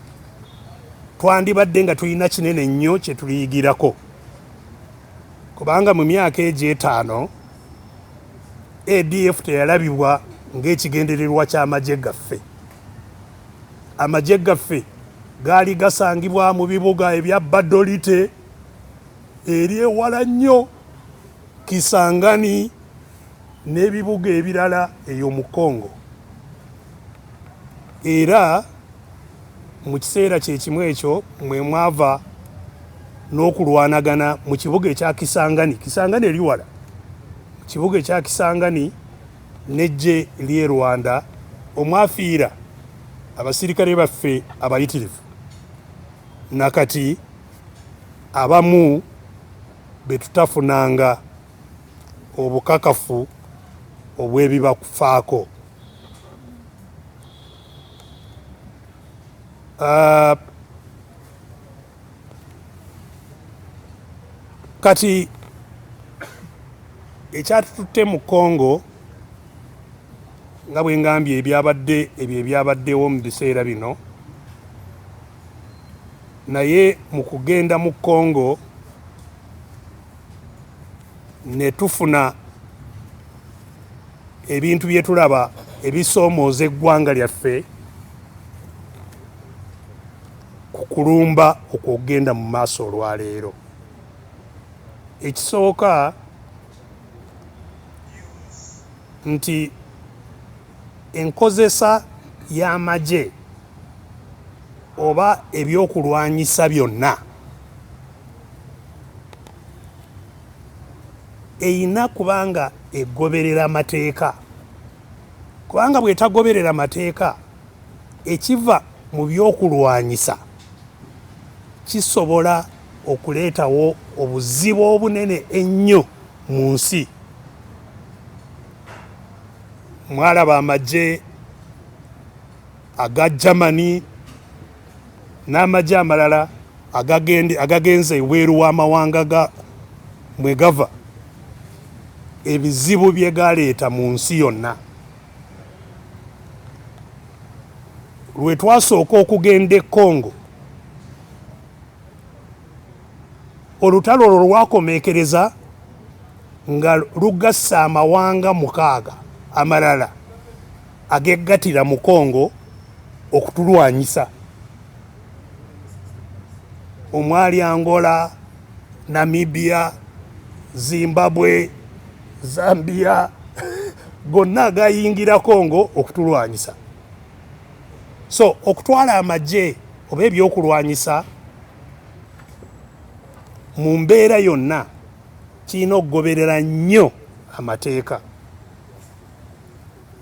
twandibadde nga tulina kinene nnyo kye tuliyigirako, kubanga mu myaka egyo 5 ADF teyalabibwa ng'ekigendererwa ky'amagye gaffe. Amagye gaffe gaali gasangibwa mu bibuga ebya Badolite eri ewala nnyo, Kisangani n'ebibuga ebirala eyo mu Congo. Era mu kiseera kyekimu ekyo mwe mwava n'okulwanagana mu kibuga ekya Kisangani. Kisangani eri wala. Mu kibuga ekya Kisangani n'ejje ly'e Rwanda omwafiira abasirikale baffe abayitirivu. Nakati abamu be tutafunanga obukakafu obw'ebibakufaako. Kati ekyatututte mu Congo nga bwe ngambye ebyabaddewo mu biseera bino, naye mu kugenda mu Congo ne tufuna ebintu bye tulaba ebisoomooza eggwanga lyaffe ku kulumba okugenda mu maaso olwaleero. Ekisooka nti enkozesa y'amagye oba ebyokulwanyisa byonna eyina kubanga egoberera mateeka, kubanga bw'etagoberera mateeka ekiva mu byokulwanyisa kisobola okuleetawo obuzibu obunene ennyo mu nsi. Mwalaba amagye aga Germany n'amagye amalala agagenze ebweru w'amawanga mwe gava, ebizibu bye galeeta mu nsi yonna. Lwe twasooka okugenda e Congo, olutalo olwo lwakomeekereza nga lugassa amawanga 6 amalala ageggatira mu Congo okutulwanyisa. Omwali Angola, Namibia, Zimbabwe, Zambia gonna agayingira Congo okutulwanyisa. So okutwala amagye oba ebyokulwanyisa mu mbeera yonna kirina okugoberera nnyo amateeka.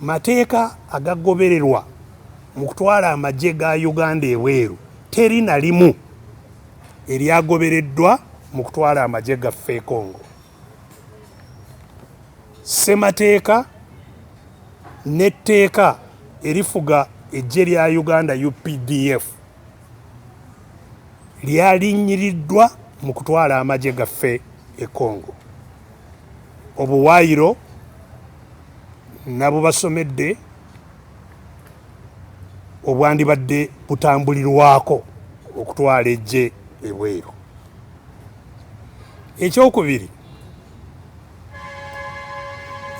Mateeka agagobererwa mu kutwala amagye ga Uganda ebweru teri na limu eryagobereddwa mu kutwala amagye gaffe e Congo. Ssemateeka n'etteeka erifuga eggye lya Uganda UPDF lyalinnyiddwa mu kutwala amagye gaffe e Congo. Obuwaayiro nabo basomedde obwandibadde butambulirwako okutwala eggye ebweru. Ekyokubiri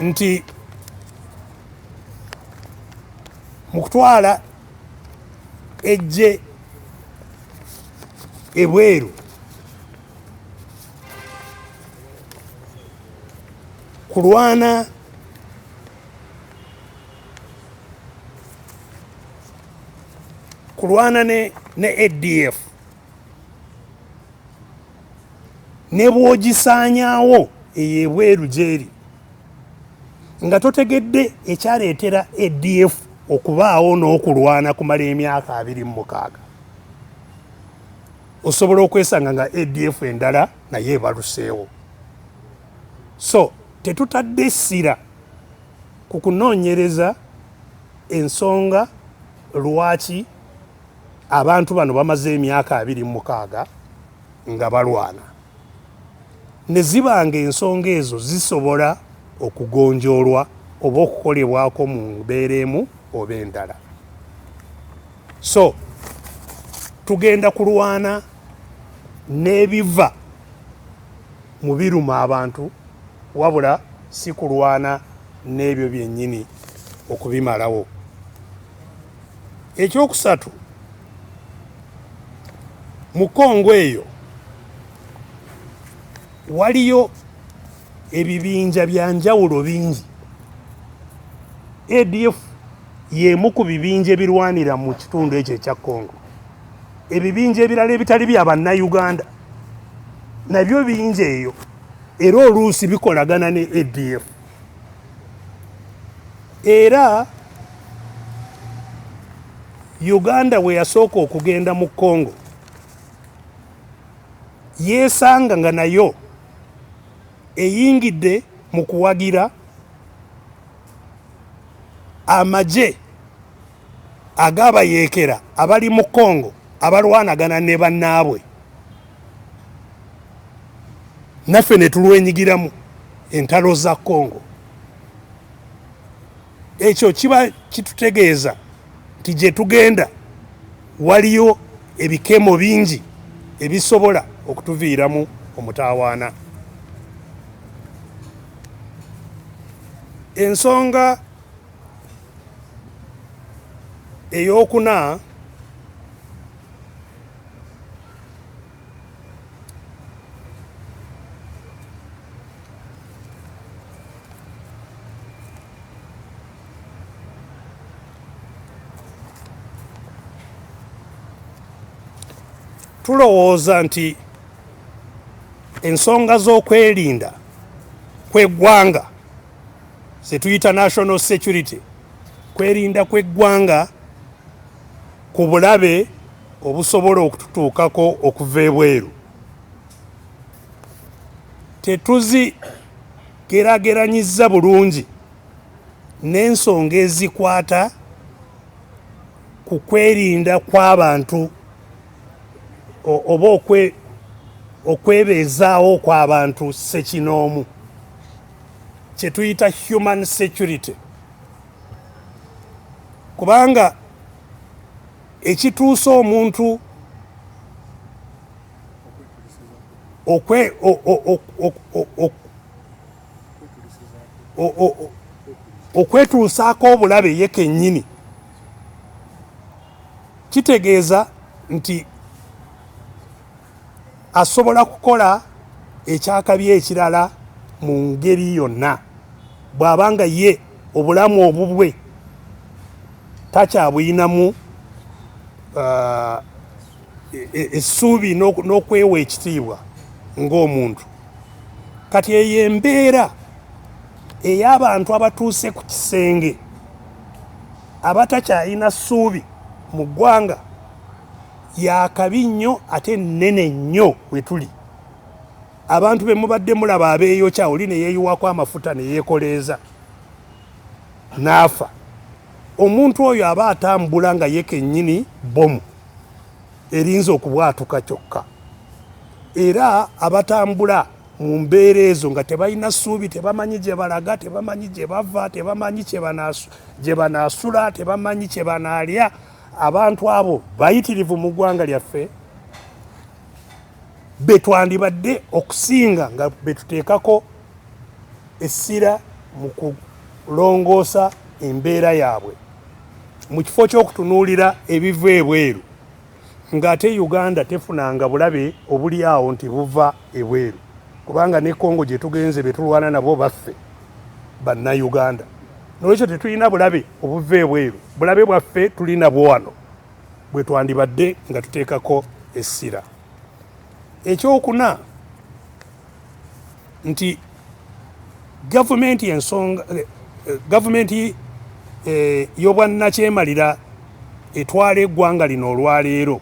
nti mu kutwala eggye ebweru kulwana ne ADF ne bw'ogisaanyaawo eyo ebweru gyeri nga totegedde ekyaleetera ADF okubaawo n'okulwana kumala emyaka 26, osobola okwesanga nga ADF endala naye ebaluseewo. So tetutadde essira ku kunoonyereza ensonga lwaki abantu bano bamaze emyaka 26 nga balwana, ne zibanga ensonga ezo zisobola okugonjoolwa oba okukolebwako mu mbeera emu oba endala. So tugenda kulwana n'ebiva mu biruma abantu wabula si kulwana n'ebyo byennyini okubimalawo. Ekyokusatu, mu Congo eyo waliyo ebibinja bya njawulo bingi. ADF y'emu ku bibinja ebirwanira mu kitundu ekyo ekya Congo. Ebibinja ebirala ebitali bya bannayuganda nabyo bingi eyo, era oluusi bikolagana ne ADF. Era Uganda bwe yasooka okugenda mu Congo yeesanga nga nayo eyingidde mu kuwagira amagye ag'abayeekera abali mu Congo abalwanagana ne bannaabwe, naffe ne tulwenyigiramu entalo za Congo. Ekyo kiba kitutegeeza nti gye tugenda waliyo ebikemo bingi ebisobola okutuviiramu omutaawaana. Ensonga ey'okuna tulowooza nti ensonga z'okwerinda kw'eggwanga ze tuyita national security, kwerinda kw'eggwanga ku bulabe obusobola okututuukako okuva ebweru, tetuzigerageranyizza bulungi n'ensonga ezikwata ku kwerinda kw'abantu oba okwebeezaawo kw'abantu ssekinoomu, kye tuyita human security. Kubanga ekituusa omuntu okwetuusaako obulabe ye kennyini, kitegeeza nti asobola kukola ekyakabi ekirala mu ngeri yonna bw'abanga ye obulamu obubwe takyabuyinamu essuubi n'okwewa ekitiibwa ng'omuntu. Kati eyo embeera ey'abantu abatuuse ku kisenge abatakyalina ssuubi mu ggwanga yakabi nnyo ate nnene nnyo we tuli. Abantu be mubadde mulaba abeeyokya, oli ne yeeyiwako amafuta ne yeekoleeza n'afa. Omuntu oyo aba atambula nga ye kennyini bomu erinza okubwatuka kyokka. Era abatambula mu mbeera ezo nga tebalina ssuubi, tebamanyi gye balaga, tebamanyi gye bava, tebamanyi gye banaasula, tebamanyi kye banaalya. Abantu abo bayitirivu mu ggwanga lyaffe, be twandibadde okusinga nga betuteekako essira mu kulongoosa embeera yaabwe mu kifo ky'okutunuulira ebiva ebweru, ng'ate Uganda tefunanga bulabe obuli awo nti buva ebweru, kubanga ne Congo gye tugenze be tulwana nabo baffe bannayuganda. Nolwekyo tetulina bulabe obuva ebweru, bulabe bwaffe tulina bwo wano bwe twandibadde nga tuteekako essira. Ekyokuna nti gavumenti y'obwannakyemalira etwala eggwanga lino olwaleero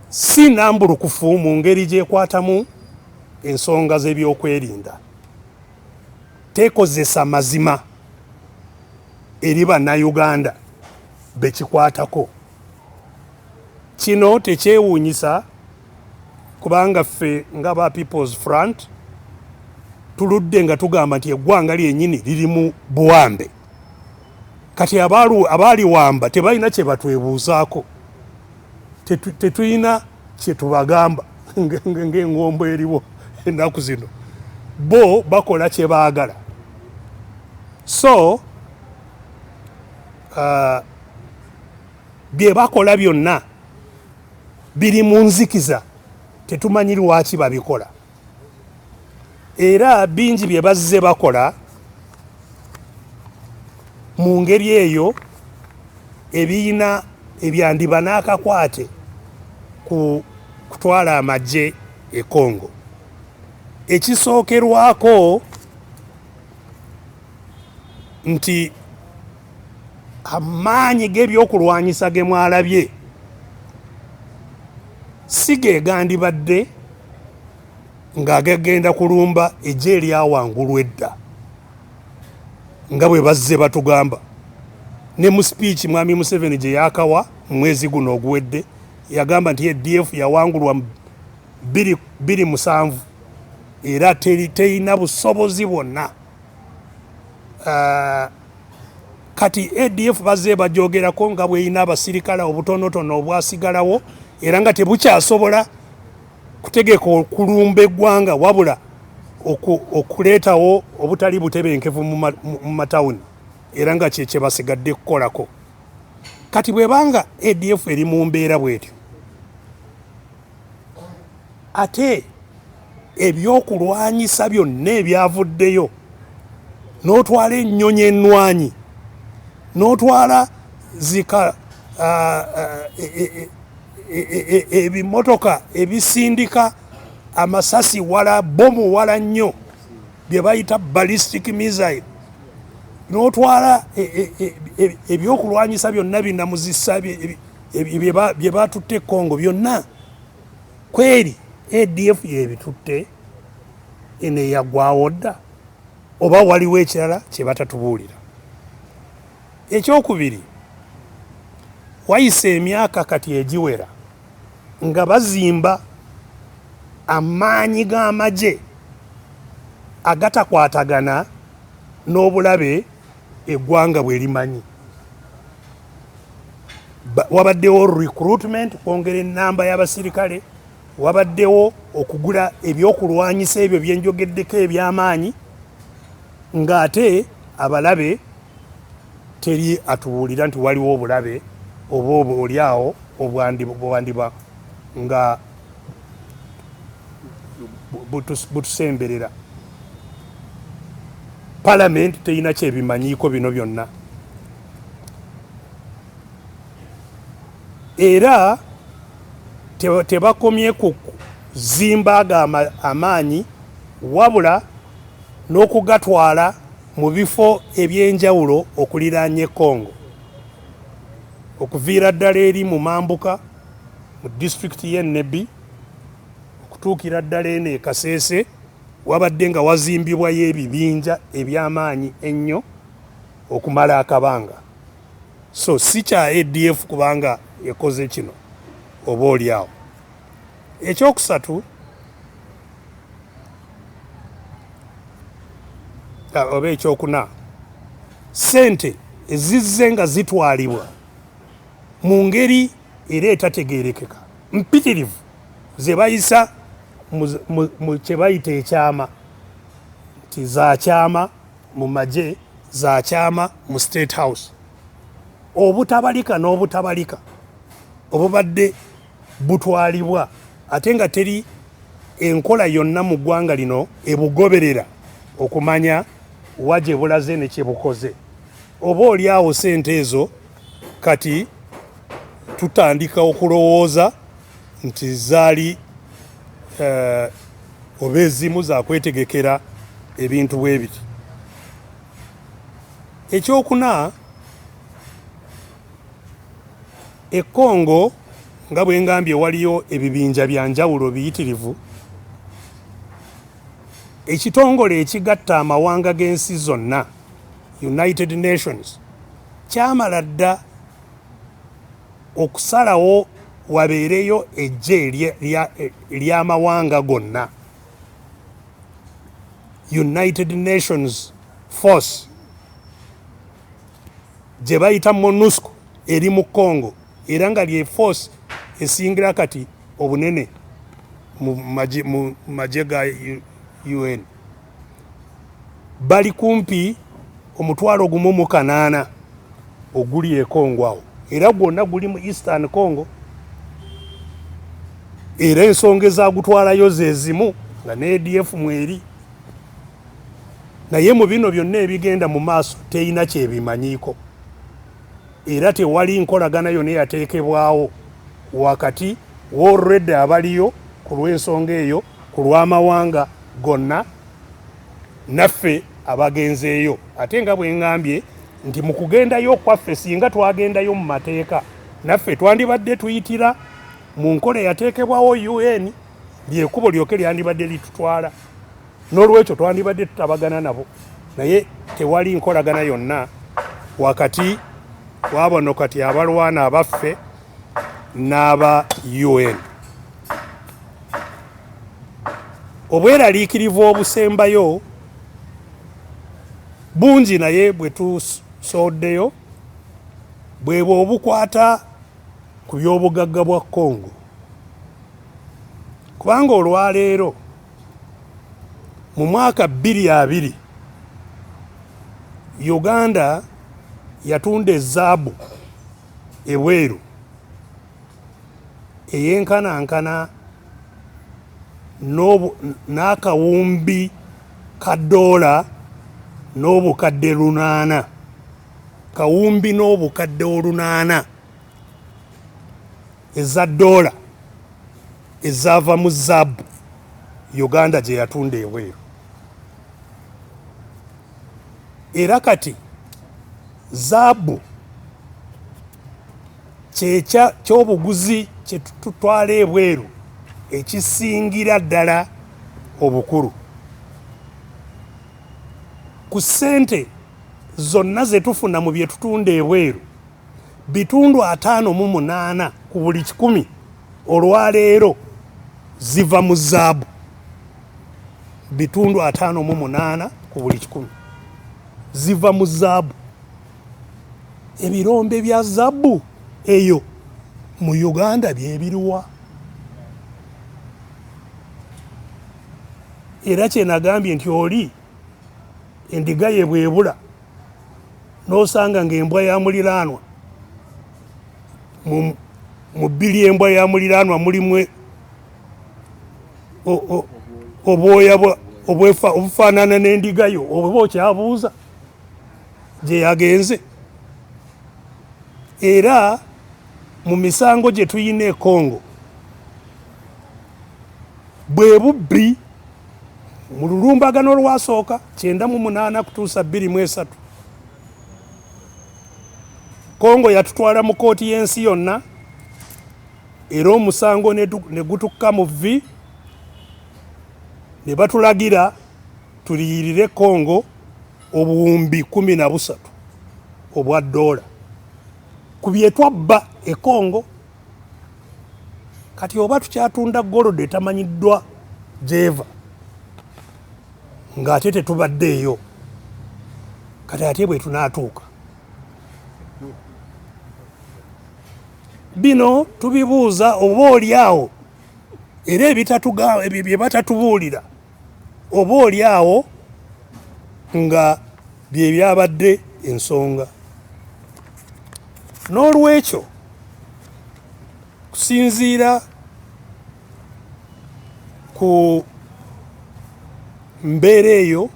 si nambulukufu mu ngeri gyekwatamu ensonga z'ebyokwerinda. Tekozesa mazima eri bannayuganda bekikwatako. Kino tekyewuunyisa kubanga ffe nga ba People's Front tuludde nga tugamba nti eggwanga lyennyini liri mu buwambe. Kati abaaliwamba tebalina kye batwebuuzaako, tetulina kye tubagamba ng'engombo eriwo ennaku zino. Bo bakola kye baagala. So bye bakola byonna biri mu nzikiza, tetumanyi lwaki babikola. Era bingi bye bazze bakola mu ngeri eyo ebiyina ebyandiba n'akakwate ku kutwala amagye e Congo. Ekisookerwako nti amaanyi g'ebyokulwanyisa ge mwalabye si gegandibadde ng'agagenda kulumba eggye eryawangulu edda nga bwe bazze batugamba. Ne mu speech mwami Museveni gye yaakawa mu mwezi guno oguwedde yagamba nti ADF yawangulwa 27 era terina busobozi bwonna. Kati ADF bazze bajoogerako nga bweyina abasirikale obutonotono obwasigalawo era nga tebukyasobola kutegeka okulumba eggwanga wabula okuleetawo obutali butebenkevu mu matawuni era nga kye basigadde kukolako. Kati bwebanga ADF eri mu mbeera bwetyo, ate ebyokulwanyisa byonna ebyavuddeyo, n'otwala ennyonyi ennwanyi, n'otwala ebimotoka ebisindika amasasi wala bomu wala nnyo bye bayita ballistic missile, n'otwala ebyokulwanyisa byonna binnamuzisa bye batutte Congo byonna, kweri ADF yebitutte eno eyaggwawo dda oba waliwo ekirala kye batatubuulira? Ekyokubiri, wayise emyaka kati egiwera nga bazimba amaanyi g'amagye agatakwatagana n'obulabe eggwanga bwe limanyi. Wabaddewo recruitment, kwongera ennamba y'abasirikale, wabaddewo okugula ebyokulwanyisa ebyo byenjogeddeko eby'amaanyi, ng'ate abalabe teri atubuulira nti waliwo obulabe oba oli awo obwandiba nga butusemberera. Parliament teyina kyebimanyiiko bino byonna. Era tebakomye ku zimba amaanyi wabula n'okugatwala mu bifo ebyenjawulo okuliraanya Congo, okuviira ddala eri mu Mambuka mu disitulikiti y'e Nebbi okutuukira ddala eno e Kasese wabadde nga wazimbibwayo ebibinja eby'amaanyi ennyo okumala akabanga. So si kya ADF kubanga ekoze kino oba oliawo. Ekyokusatu oba ekyokuna, ssente ezizze nga zitwalibwa mu ngeri era etategeerekeka mpitirivu ze bayisa mu kye bayita ekyama, nti zakyama mu magye, zakyama mu State House, obutabalika n'obutabalika obubadde butwalibwa ate nga teri enkola yonna mu ggwanga lino ebugoberera okumanya wa gye bulaze ne kye bukoze. Oba oliawo ssente ezo kati tutandika okulowooza nti zaali oba ezimu za kwetegekera ebintu bwe biti. Ekyokuna, e Congo nga bwe ngambye waliyo ebibinja bya njawulo biyitirivu. Ekitongole ekigatta amawanga g'ensi zonna, United Nations, kyamala dda okusalawo wabeereyo eggye ery'amawanga gonna, United Nations Force gye bayita MONUSCO eri mu Congo, era nga lye force esingira kati obunene mu magye ga UN. Bali kumpi 1,800 oguli e Congo awo, era gwonna guli mu Eastern Congo, era ensonga ezagutwalayo ze zimu nga ne ADF mweri. Naye mu bino byonna ebigenda mu maaso teyina kyebimanyiiko, era tewali nkolagana yonna yateekebwawo wakati w'olredde abaliyo ku lw'ensonga eyo ku lw'amawanga gonna naffe abagenzeeyo. Ate nga bwe ngambye nti mu kugendayo kwaffe singa twagendayo mu mateeka naffe twandibadde tuyitira mu nkola eyateekebwawo UN, lyekubo lyoke lyandibadde litutwala, n'olwekyo twandibadde tutabagana nabo. Naye tewali nkolagana yonna wakati wabano kati abalwana abaffe n'aba UN. Obweraliikirivu obusembayo bungi, naye bwe tusoddeyo bwebwe obukwata ku by'obugagga bwa Congo, kubanga olwaleero mu mwaka 2020 Uganda yatunda ezaabu ebweru eyenkanankana n'akawumbi ka $, n'obukadde 800, kawumbi n'obukadde 800 eza $, ezaava mu zaabu Uganda gye yatunda ebweru. Era kati zaabu ky'obuguzi kye tutwala ebweru ekisingira ddala obukulu ku ssente zonna ze tufuna mu bye tutunda ebweru. bitundu 58 ku buli 100 olwaleero ziva mu zaabu. bitundu 58 ku buli 100 ziva mu zaabu. Ebirombe bya zaabu eyo mu Uganda byebiriwa? Era kye nagambye nti oli endiga ye bwebula n'osanga ng'embwa ya muliraanwa mu bbiri embwa ya muliraanwa mulimu obwoya obufaanana n'endigayo oba okyabuuza gye yagenze. Era mu misango gye tuyina e Congo bwe bubbi mu lulumbagano lwasooka 98 kutuusa 23 Congo yatutwala mu kooti y'ensi yonna era omusango ne gutukka mu vvi ne batulagira tuliyirire Congo obuwumbi 13 obwa $. Ku bye twabba e Congo kati oba tukyatunda gold etamanyiddwa gyeva ng'ate tetubadde eyo kati ate bwe tunaatuuka. Bino tubibuuza oba oli awo era ebyo bye batatubuulira oba oli awo nga bye byabadde ensonga. N'olwekyo kusinziira ku mbeera eyo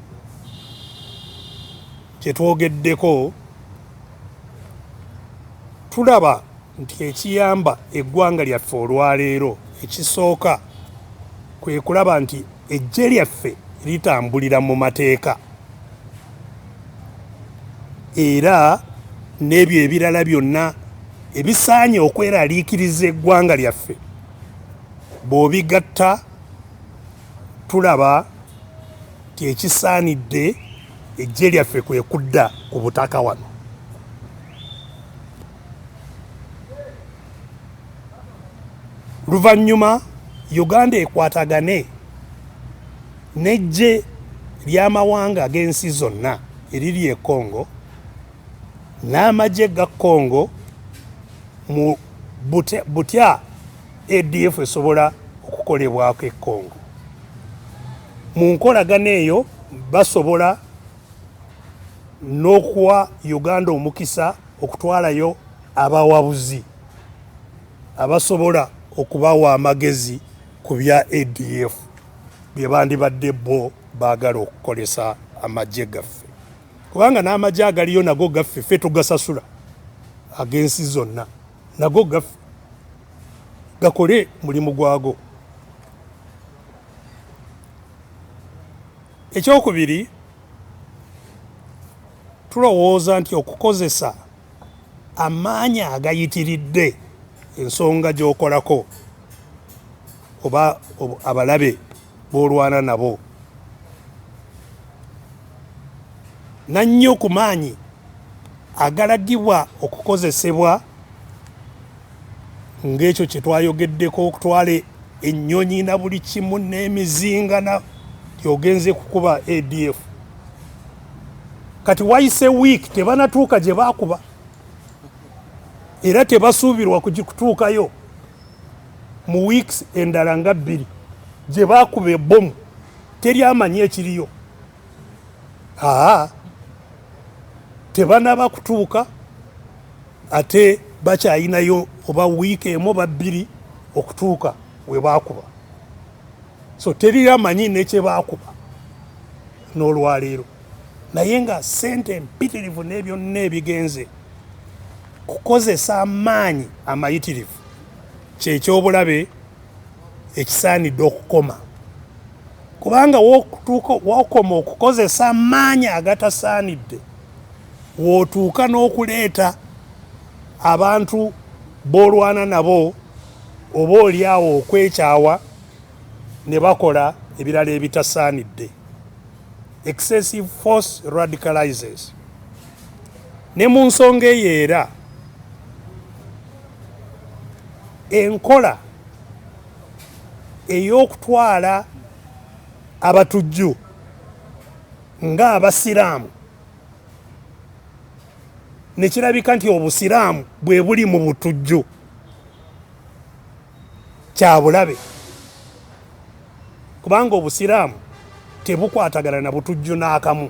kye twogeddeko, tulaba nti ekiyamba eggwanga lyaffe olwaleero ekisooka kwe kulaba nti eggye lyaffe litambulira mu mateeka era n'ebyo ebirala byonna ebisaanye okweraliikiriza eggwanga lyaffe bw'obigatta tulaba nti ekisaanidde eggye lyaffe kwe kudda ku butaka wano. Luvannyuma Uganda ekwatagane n'eggye ly'amawanga ag'ensi zonna eriri e Congo n'amagye ga Congo mu butya ADF esobola okukolebwako e Congo. Mu nkolagana eyo basobola n'okuwa Uganda omukisa okutwalayo abawabuzi abasobola okubawa amagezi ku bya ADF bye bandibadde bo baagala okukolesa amagye gaffe, kubanga n'amagye agaliyo nago gaffe ffe tugasasula ag'ensi zonna, nago gaffe gakole mulimu gwago. Ekyokubiri, tulowooza nti okukozesa amaanyi agayitiridde ensonga gy'okolako oba abalabe b'olwana nabo nannyo ku maanyi agalagibwa okukozesebwa ng'ekyo kye twayogeddeko okutwala ennyonyi na buli kimu n'emizinga na tyogenze kukuba ADF. Kati wayise wiiki tebanatuuka gye baakuba era tebasuubirwa kutuukayo mu wiiki endala nga 2 gye baakuba ebbomu teri amanyi ekiriyo. Tebanaba kutuuka ate bakyayinayo oba wiiki emu oba 2 okutuuka we baakuba, so teri amanyi nekye baakuba n'olwaleero. Naye nga ssente empitirivu n'ebyo n'ebigenze kukozesa amaanyi amayitirivu kyekyobulabe ekisaanidde okukoma, kubanga wokoma okukozesa amaanyi agatasaanidde wootuuka n'okuleeta abantu b'olwana nabo oba oli awo okwekyawa ne bakola ebirala ebitasaanidde. Excessive force radicalizes. Ne mu nsonga eyo era enkola ey'okutwala abatujju ng'abasiraamu ne kirabika nti obusiraamu bwe buli mu butujju kya bulabe, kubanga obusiraamu tebukwatagana na butujju n'akamu,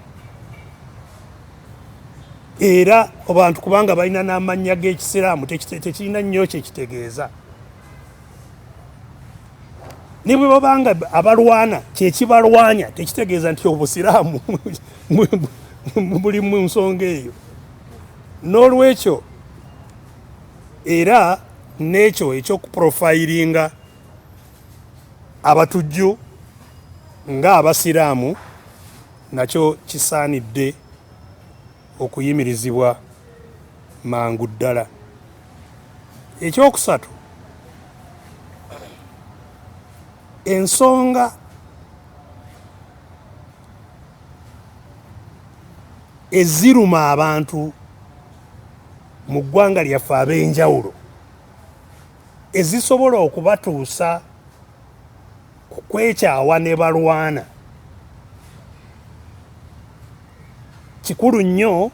era abantu kubanga balina n'amannya g'ekisiraamu tekirina nnyo kye kitegeeza. ne bwe babanga abalwana kyekibalwanya tekitegeeza nti obusiraamu buli mu nsonga eyo. N'olwekyo era n'ekyo ekyokuprofiringa abatujju ng'abasiraamu nakyo kisaanidde okuyimirizibwa mangu ddala. Ekyokusatu, ensonga eziruma abantu mu ggwanga lyaffe ab'enjawulo ezisobola okubatuusa ku kwekyawa ne balwana, kikulu nnyo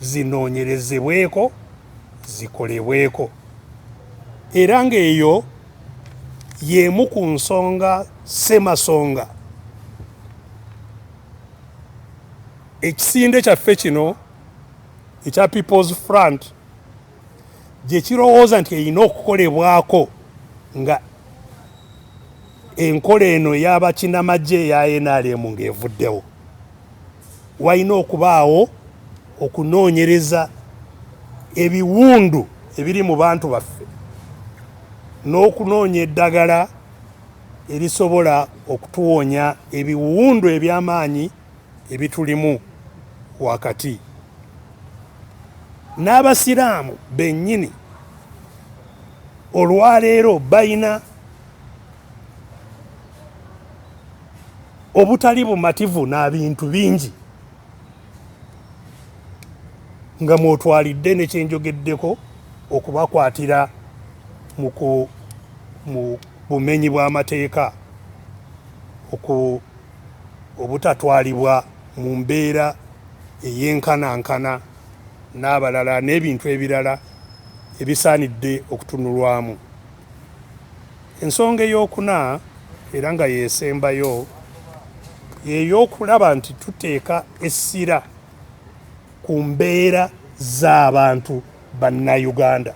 zinoonyerezebweko, zikolebweko. Era ng'eyo y'emu ku nsonga ssemasonga ekisinde kyaffe kino ekya People's Front gye kirowooza nti erina okukolebwako nga enkola eno y'abakinamagye eya NRM ng'evuddewo. Walina okubaawo okunoonyereza ebiwundu ebiri mu bantu baffe n'okunoonya eddagala erisobola okutuwonya ebiwundu eby'amaanyi ebitulimu wakati. N'abasiraamu bennyini olwaleero bayina obutali bumativu n'abintu bingi nga mwotwalidde ne kyenjogeddeko okubakwatira mu bumenyi bw'amateeka, obutatwalibwa mu mbeera ey'enkanankana n'abalala n'ebintu ebirala ebisaanidde okutunulwamu. Ensonga ey'okuna era nga yeesembayo y'ey'okulaba nti tuteeka essira ku mbeera z'abantu bannayuganda,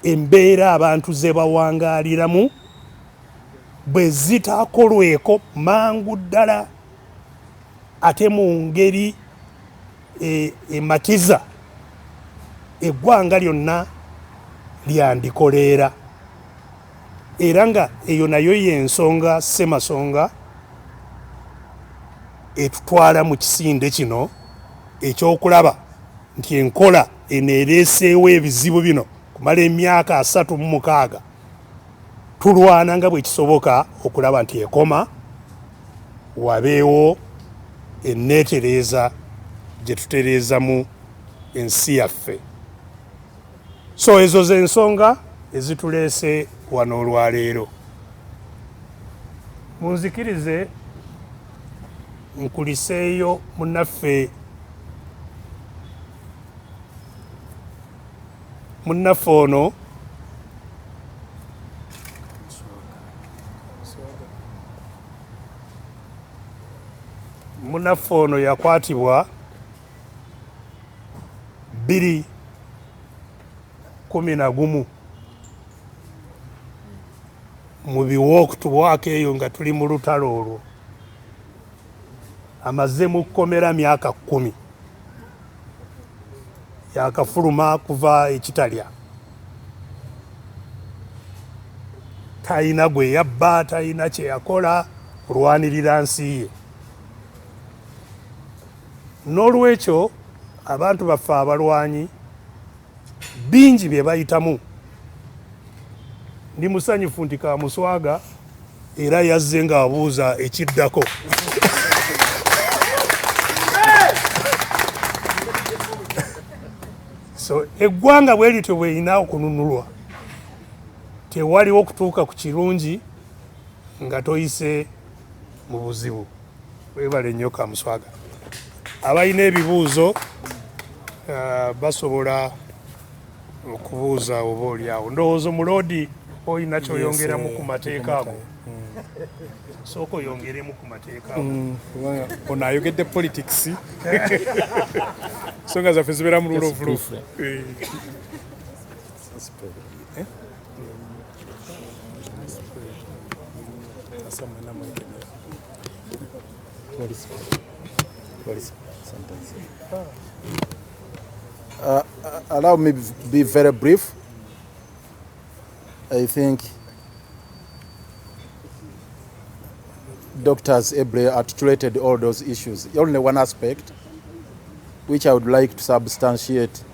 embeera abantu ze bawangaaliramu bwe zitaakolweko mangu ddala ate mu ngeri ematiza, eggwanga lyonna lyandikoleera. Era nga eyo nayo y'ensonga ssemasonga etutwala mu kisinde kino ekyokulaba nti enkola eneereeseewo ebizibu bino kumala emyaka 36 tulwana nga bwe kisoboka okulaba nti ekoma, wabeewo enneetereeza gye tutereezamu ensi yaffe. So ezo z'ensonga ezituleese wano olwaleero. Munzikirize nkuliseeyo munnaffe ono yakwatibwa 2011 mu biwookutuwaaka eyo nga tuli mu lutalo olwo. Amaze mu kkomera myaka 10, yakafuluma kuva ekitalya, talina gwe yabba, talina kye yakola kulwanirira nsi ye. N'olwekyo abantu baffe abalwanyi bingi bye bayitamu. Ndi musanyufu nti Kamuswaga era yazze ng'abuuza ekiddako. So eggwanga bwe lityo bw'erina okununulwa, tewaliwo kutuuka ku kirungi nga toyise mu buzibu. Weebale nnyo Kamuswaga. Abalina ebibuuzo basobola okubuuza oba oliawo. Ndowooza Muloodi olina kyoyongeramu ku mateeka ago. Sooka oyongeremu ku mateeka ago. Ono ayogedde politics. Ensonga zaffe zibeera mu rule of law. Allow me be very brief. I think Dr. Ebre articulated all those issues. Only one aspect which I would like to substantiate: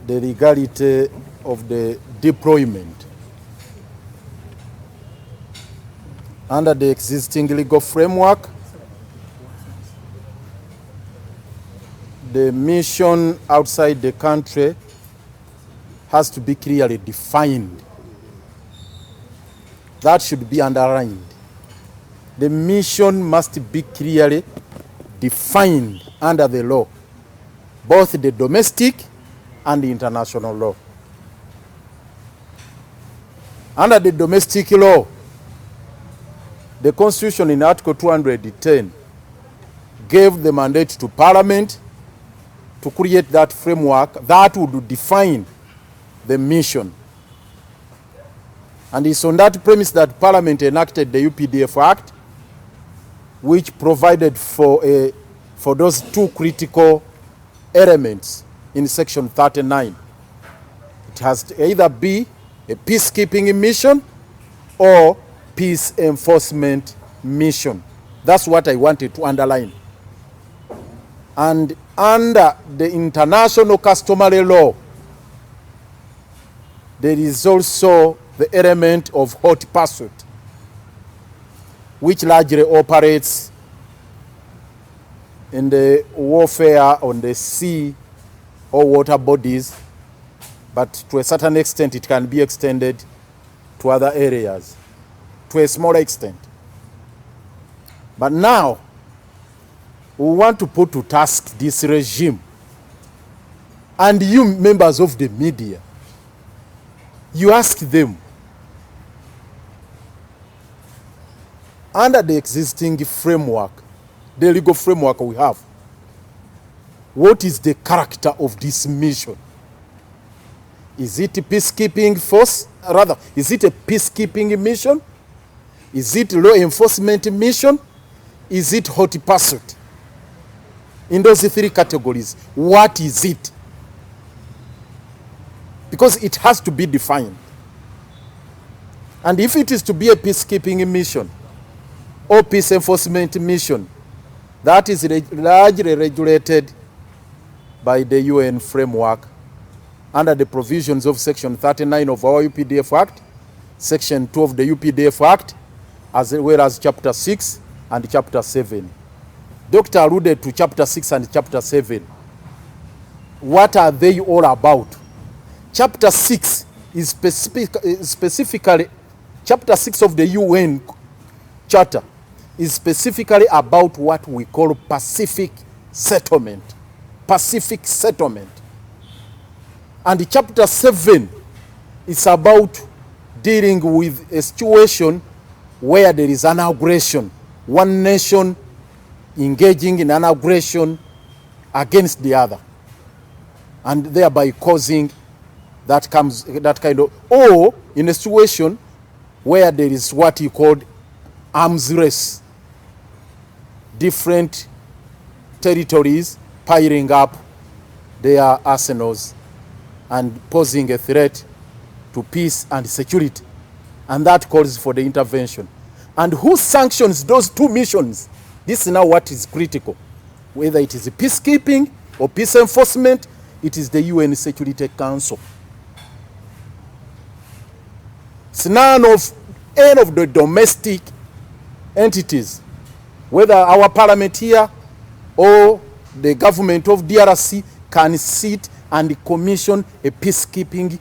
the legality of the deployment. Under the existing legal framework, the mission outside the country has to be clearly defined. That should be underlined. The mission must be clearly defined under the law, both the domestic and the international law. Under the domestic law, the Constitution in Article 210 gave the mandate to Parliament to create that framework that would define the mission. And it's on that premise that Parliament enacted the UPDF Act, which provided for those two critical elements in Section 39. It has to either be a peacekeeping mission or peace enforcement mission. That's what I wanted to underline. And under the international customary law, there is also the element of hot pursuit, which largely operates in the warfare on the sea or water bodies, but to a certain extent it can be extended to other areas, to a smaller extent. But now, we want to put to task this regime. And you members of the media, you ask them, under the existing framework, the legal framework we have, what is the character of this mission? Is it a peacekeeping force? Rather, is it a peacekeeping mission? Is it law enforcement mission? Is it hot pursuit? In those three categories, what is it? Because it has to be defined. And if it is to be a peacekeeping mission or peace enforcement mission, that is largely regulated by the UN framework under the provisions of Section 39 of our UPDF Act, Section 2 of the UPDF Act, as well as Chapter 6 and Chapter 7. Doctor alluded to Chapter 6 and Chapter 7. What are they all about? Chapter 6 is specifically, Chapter 6 of the UN Charter is specifically about what we call Pacific settlement. Pacific settlement. And Chapter 7 is about dealing with a situation where there is an aggression, one nation engaging in an aggression against the other, and thereby causing that kind of, or in a situation where there is what you call arms race, different territories piling up their arsenals and posing a threat to peace and security, and that calls for the intervention. And who sanctions those two missions? This is now what is critical. Whether it is peacekeeping or peace enforcement, it is the UN Security Council. It's none of any of the domestic entities, whether our parliament here or the government of DRC, can sit and commission a peacekeeping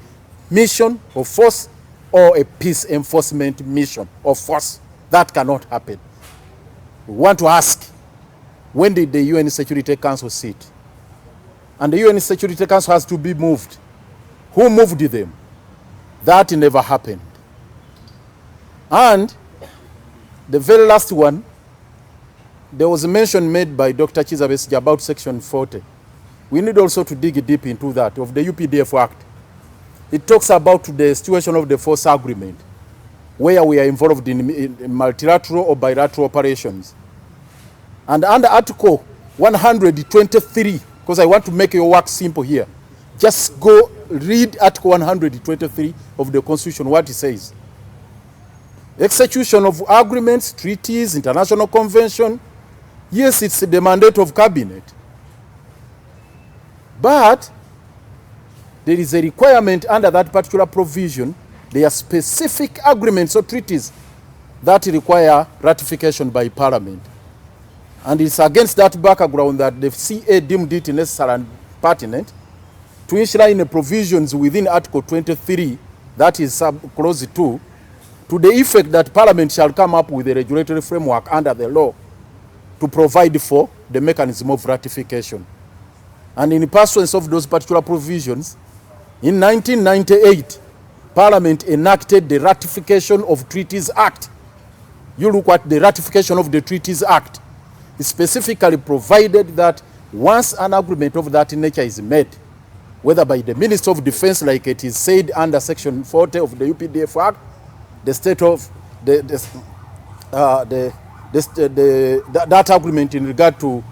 mission of force or a peace enforcement mission of force. That cannot happen. We want to ask, when did the UN Security Council sit? And the UN Security Council has to be moved. Who moved them? That never happened. And the very last one, there was a mention made by Dr. Kizza Besigye about Section 40. We need also to dig deep into that, of the UPDF Act. It talks about the situation of the force agreement. where we are involved in multilateral or bilateral operations. And under Article 123, because I want to make your work simple here, just go read Article 123 of the Constitution, what it says. Execution of agreements, treaties, international convention, yes, it's the mandate of cabinet. But there is a requirement under that particular provision. There are specific agreements or treaties that require ratification by Parliament. And it's against that background that the CA deemed it necessary and pertinent to enshrine the provisions within Article 23, that is clause 2, to the effect that Parliament shall come up with a regulatory framework under the law to provide for the mechanism of ratification. And in pursuance of those particular provisions, in 1998, Parliament enacted the Ratification of Treaties Act. You look at the Ratification of the Treaties Act. It specifically provided that once an agreement of that nature is made, whether by the Minister of Defense, like it is said under Section 40 of the UPDF Act, the state of that agreement in regard to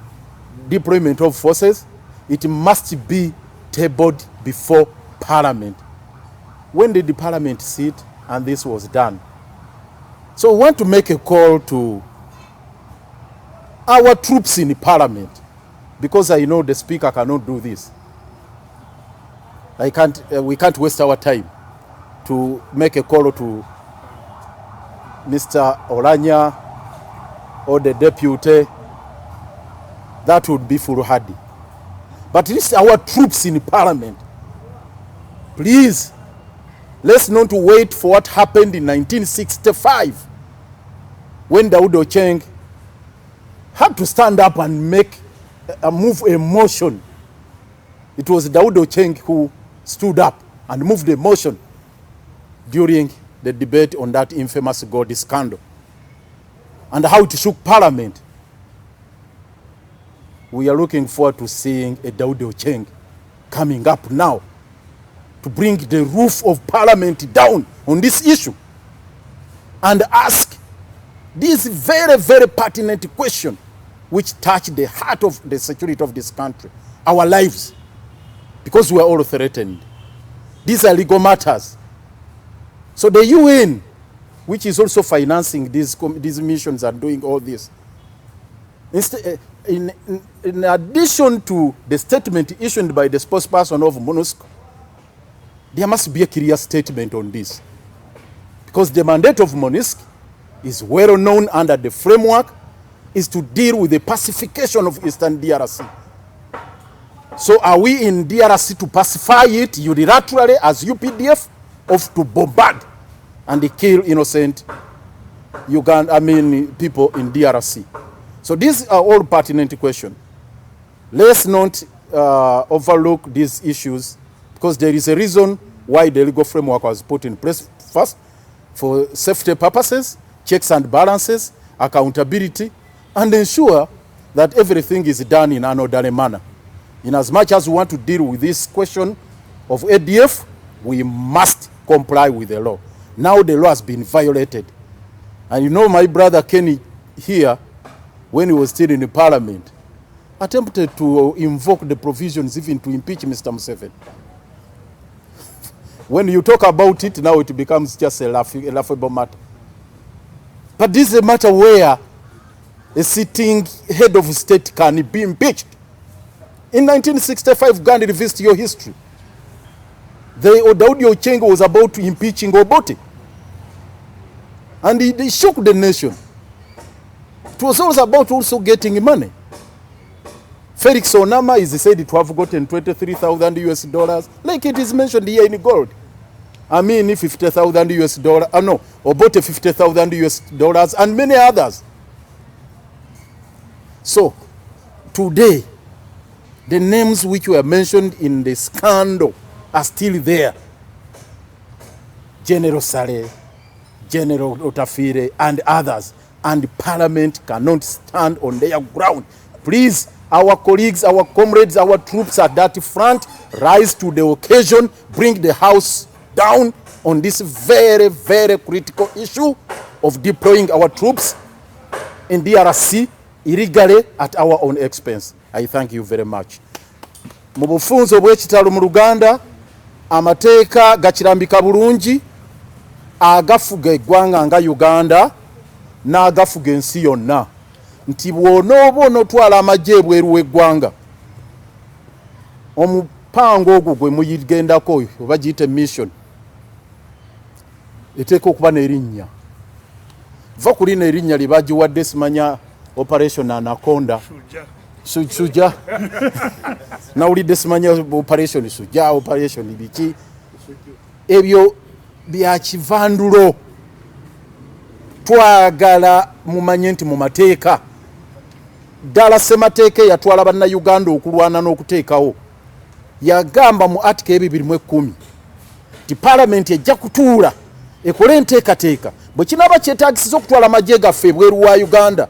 deployment of forces, it must be tabled before Parliament. When did the Parliament sit and this was done? So we want to make a call to our troops in the Parliament, because I know the Speaker cannot do this. We can't waste our time to make a call to Mr. Oranya or the deputy. That would be foolhardy. But it is our troops in the Parliament. Please, let's not wait for what happened in 1965 when Daud Ocheng had to stand up and make a motion. It was Daud Ocheng who stood up and moved a motion during the debate on that infamous God scandal, and how it shook Parliament. We are looking forward to seeing a Daud Ocheng coming up now to bring the roof of Parliament down on this issue and ask this very, very pertinent question which touch the heart of the security of this country, our lives, because we are all threatened. These are legal matters. So the UN, which is also financing these missions and doing all this, in addition to the statement issued by the spokesperson of MONUSCO, there must be a clear statement on this. Because the mandate of MONUSCO is well known under the framework, is to deal with the pacification of Eastern DRC. So are we in DRC to pacify it unilaterally as UPDF, or to bombard and kill innocent people in DRC? So these are all pertinent questions. Let's not overlook these issues, because there is a reason why the legal framework was put in place first, for safety purposes, checks and balances, accountability, and ensure that everything is done in an orderly manner. In as much as we want to deal with this question of ADF, we must comply with the law. Now the law has been violated. And you know, my brother Kenny here, when he was still in the Parliament, attempted to invoke the provisions even to impeach Mr. Museveni. When you talk about it, now it becomes just a laughable matter. But this is a matter where a sitting head of state can be impeached. In 1965, Gandhi revised your history. Daud Ocheng was about to impeach Obote. And he shook the nation. It was also about also getting money. Felix Onama is said to have gotten $23,000, like it is mentioned here in gold. $50,000, Obote $50,000, and many others. So, today, the names which were mentioned in the scandal are still there. General Saleh, General Otafire, and others. And Parliament cannot stand on their ground. Please, our colleagues, our comrades, our troops at that front, rise to the occasion, bring the house down, on this very, very critical issue of deploying our troops in DRC illegally at our own expense. I thank you very much. Mu bufunzo bw'ekitalo mu Luganda, amateeka gakirambika bulungi agafuga eggwanga nga Uganda n'agafuga ensi yonna nti bw'onooba onootwala amagye ebweru w'eggwanga omupango ogwo gwe muyigendako oba giyite mission eteeka okuba n'erinnya va ku lino erinnya lye bagiwadde simanya operation anaconda Sujja nawulidde simanya operation Sujja operation biki ebyo bya kivandulo twagala mumanye nti mu mateeka ddala ssemateeka yatwala bannayuganda okulwana n'okuteekawo yagamba mu article 210 ti paalamenti ejja kutuula ekole enteekateeka bwe kinaaba kyetaagisiza okutwala amagye gaffe ebweru wa Uganda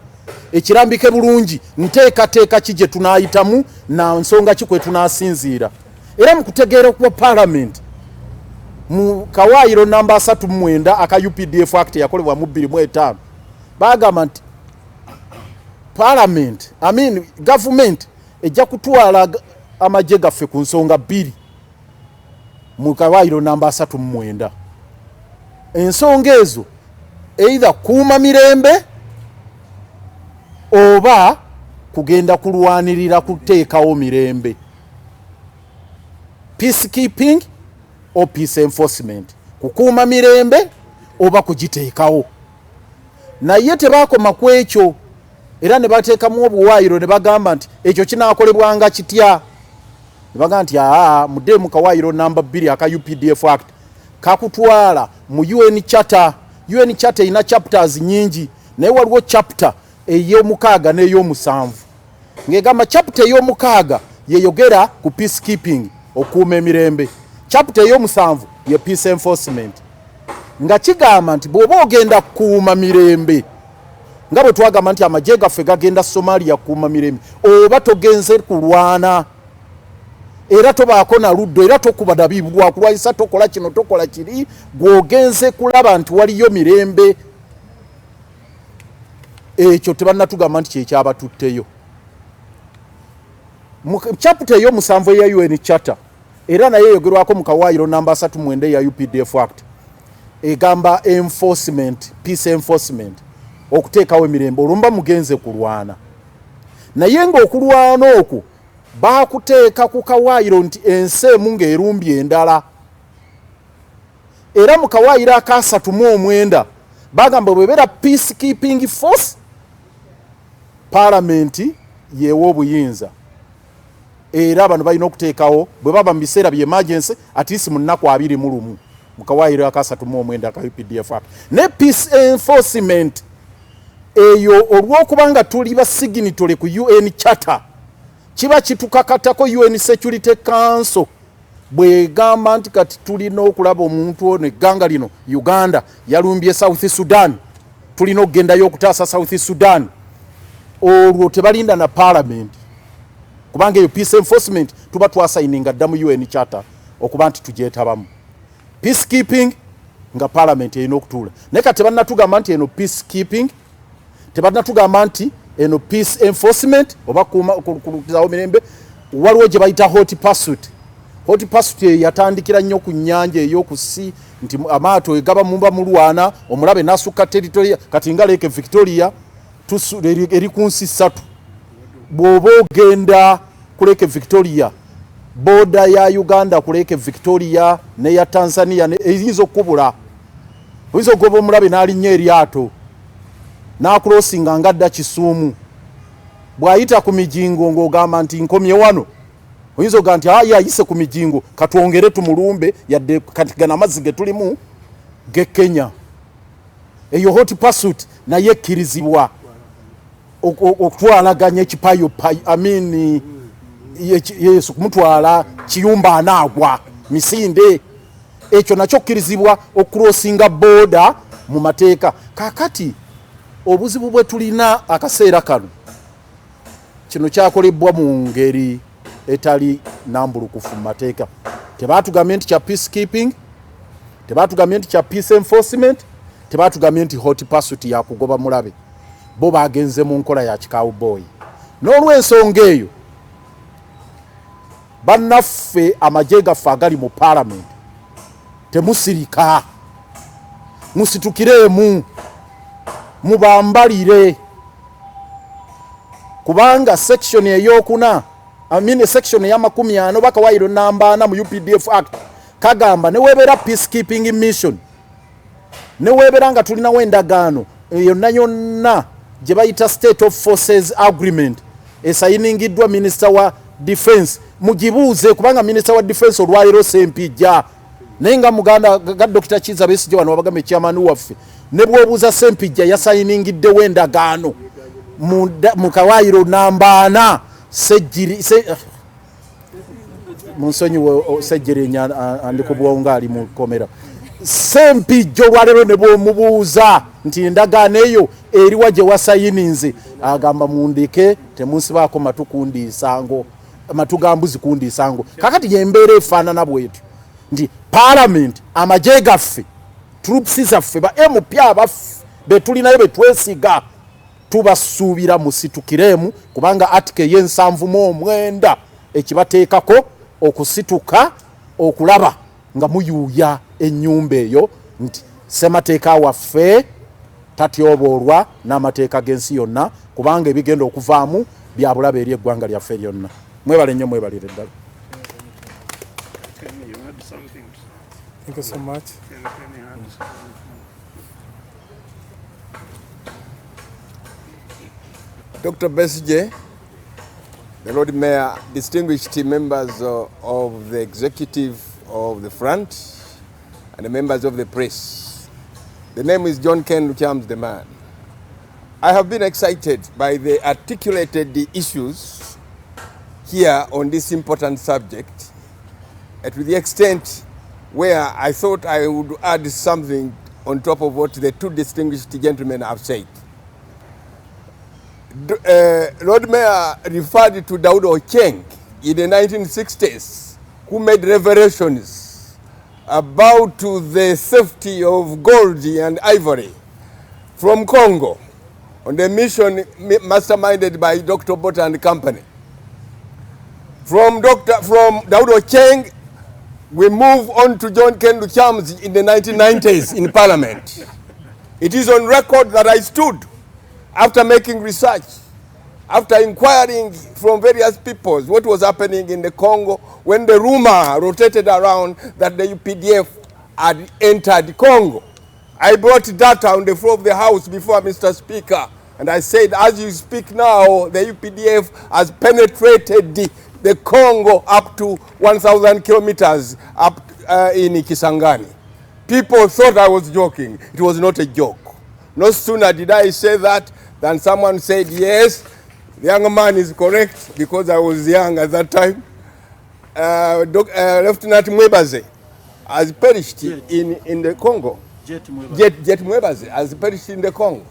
ekirambike bulungi nteekateeka ki gye tunaayitamu na nsonga ki kwe tunaasinziira era mu kutegeera okuba paalamenti mu kawaayiro namba 39 aka UPDF Act yakolebwa mu 2005 bagamba nti government ejja kutwala amagye gaffe ku nsonga 2 mu kawaayiro namba 39 ensonga ezo either kuuma mirembe oba kugenda kulwanirira kuteekawo mirembe, peacekeeping or peace enforcement, kukuuma mirembe oba kugiteekawo. Naye tebakoma ku ekyo era ne bateekamu obuwaayiro ne bagamba nti ekyo kinaakolebwanga kitya. Ne bagamba nti mudde mu kawaayiro namba 2 aka UPDF Act kakutwala mu UN Charter. UN Charter ina chapters nyingi naye waliwo chapter ey'omukaaga n'ey'omusanvu. Ngegamba chapter ey'omukaaga yeyogera ku peacekeeping, okuuma emirembe. Chapter ey'omusanvu ye peace enforcement. Nga kigamba nti bw'oba ogenda kuuma mirembe nga bwe twagamba nti amagye gaffe gagenda Somalia kuuma mirembe, oba togenze kulwana era tobaako na luddo era tokuba dabibwa kulwanyisa tokola kino tokola kiri, gwogenze kulaba nti waliyo mirembe, ekyo tebannatugamba nti kyekyabatutteyo. Mu chapter ey'omusanvu eya UN Charter era naye eyogerwako mu kawaayiro namba 39 ya UPDF Act egamba enforcement, peace enforcement, okuteekawo emirembe olumba mugenze kulwana. Naye ng'okulwana okwo baakuteeka ku kawaayiro nti ensi emu ng'erumbye endala. Era mu kawaayiro aka 39 bagamba bwebeera peacekeeping force, paalamenti yeewa obuyinza. Era bano balina okuteekawo bwe baba mu biseera bya emergency at least mu nnaku 21 mu kawaayiro aka 39 aka UPDF Act. Ne peace enforcement eyo olw'okubanga tuli ba signatory ku UN Charter kiba kitukakatako UN Security Council bwegamba nti kati tulina okulaba omuntu ono egganga lino Uganda yalumbye South Sudan, tulina okugendayo okutaasa South Sudan. Olwo tebalinda na parliament kubanga eyo peace enforcement tuba twasayininga dda mu UN Charter okuba nti tugyetabamu. Peacekeeping nga parliament erina okutuula. Naye kati tebannatugamba nti eno peacekeeping, tebannatugamba nti eno peace enforcement oba kulukizaawo mirembe. Waliwo gye bayita hot pursuit. Hot pursuit yatandikira nnyo ku nnyanja ey'okusi nti amaato egaba mumba mulwana omulabe n'asukka territory kati nga Lake Victoria eri ku nsi 3. Bw'oba ogenda ku Lake Victoria, boda ya Uganda ku Lake Victoria ne ya Tanzania eyinza okubula. Oyinza ogoba omulabe n'alinnya eryato n'akulosinga nga adda Kisuumu. Bw'ayita ku mijingo ng'ogamba nti nkomye wano, oyinza ogamba nti ayise ku mijingo katwongere tumulumbe yadde kati gana amazzi ge tulimu ge Kenya. Eyo hot pursuit naye ekkirizibwa okutwalaganya ekipayo Yesu kumutwala kiyumba anaagwa misinde, ekyo nakyo kkirizibwa okurosinga boda mu mateeka. Kakati obuzibu bwe tulina akaseera kano, kino kyakolebwa mu ngeri etali nambulukufu mu mateeka. Tebaatugambye nti kya peacekeeping, tebatugambye nti kya peace enforcement, tebatugambye nti hot pursuit ya kugoba mulabe. Bo bagenze mu nkola ya kikawuboyi. N'olw'ensonga eyo bannaffe amagye gaffe agali mu parliament temusirika, musitukiremu, mubambalire, kubanga section ey'okuna section ya 40 bakawaayiro namba 4 mu UPDF Act kagamba ne webeera peacekeeping mission, ne webeera nga tulinawo endagaano yonna gye bayita state of forces agreement esayiningidwa minister wa defense, mugibuuze kubanga minister wa defense olwaliro Sempijja naye nga muganda ga Dr. Kizza Besigye wano wabagambe chairman waffe ne bwobuuza Sempijja yasayiningiddewo endagaano mu kawaayiro namba 4 sejjiri munsonyiwe sejjiri andi ku bwongo ali mu komera. Sempijja olwaliro ne bwomubuuza nti endagaano eyo eriwa gye wasayininze agamba mundike temunsibaako matugambuzi kundiisango. Kakati yembeera efaanana bwetu nti parliament amagye gaffe troops zaffe ba MP abaffe betulinayo betwesiga tubasuubira musitukiremu, kubanga article y'ensanvu ekibateekako okusituka okulaba nga muyuuya ennyumba eyo nti ssemateeka waffe tatyoboolwa n'amateeka g'ensi yonna, kubanga ebigenda okuvaamu bya bulabe eri eggwanga lyaffe lyonna. Mwebale nnyo, mwebalire ddala. Thank you so much. Dr. Besigye, the Lord Mayor, distinguished members of the executive of the front, and the members of the press. The name is John Ken Lucham's the man. I have been excited by the articulated issues here on this important subject, and to the extent where I thought I would add something on top of what the two distinguished gentlemen have said. Lord Mayor referred to Daud Ocheng in the 1960s, who made revelations about the safety of gold and ivory from Congo on the mission masterminded by Dr. Bota and company. From Daud Ocheng, we move on to John Ken Lucham's in the 1990s in Parliament. It is on record that I stood after making research, after inquiring from various peoples what was happening in the Congo when the rumor rotated around that the UPDF had entered Congo. I brought data on the floor of the House before Mr. Speaker, and I said, as you speak now, the UPDF has penetrated the Congo up to 1,000 kilometers up in Kisangani. People thought I was joking. It was not a joke. No sooner did I say that than someone said, yes, the young man is correct, because I was young at that time. Lieutenant Mwebaze has perished in the Congo. Jet Mwebaze has perished in the Congo.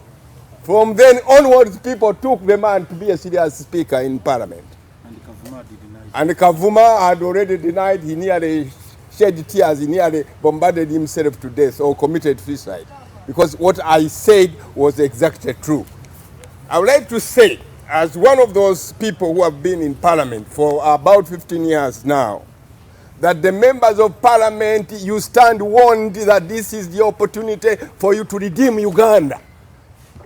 From then onwards, people took the man to be a serious speaker in Parliament. And Kavuma had already denied. He nearly shed tears. He nearly bombarded himself to death or committed suicide, because what I said was exactly true. I would like to say, as one of those people who have been in Parliament for about 15 years now, that the members of Parliament, you stand warned that this is the opportunity for you to redeem Uganda.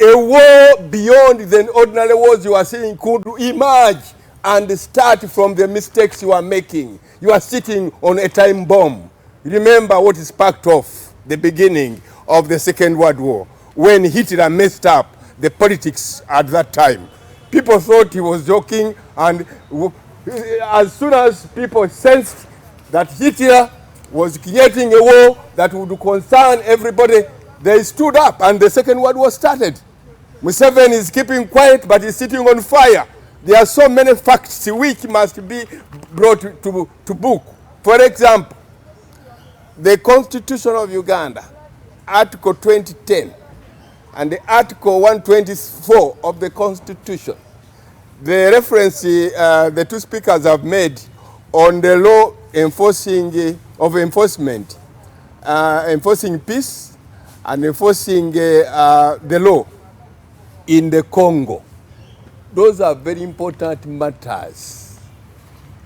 A war beyond the ordinary wars you are seeing could emerge and start from the mistakes you are making. You are sitting on a time bomb. Remember what sparked off the beginning of the Second World War, when Hitler messed up the politics at that time. People thought he was joking, and as soon as people sensed that Hitler was creating a war that would concern everybody, they stood up and the Second World War started. Museveni is keeping quiet, but he's sitting on fire. There are so many facts which must be brought to book. For example, the Constitution of Uganda, Article 2010, and the Article 124 of the Constitution, the reference the two speakers have made on the law enforcement enforcing peace and enforcing the law in the Congo. Those are very important matters.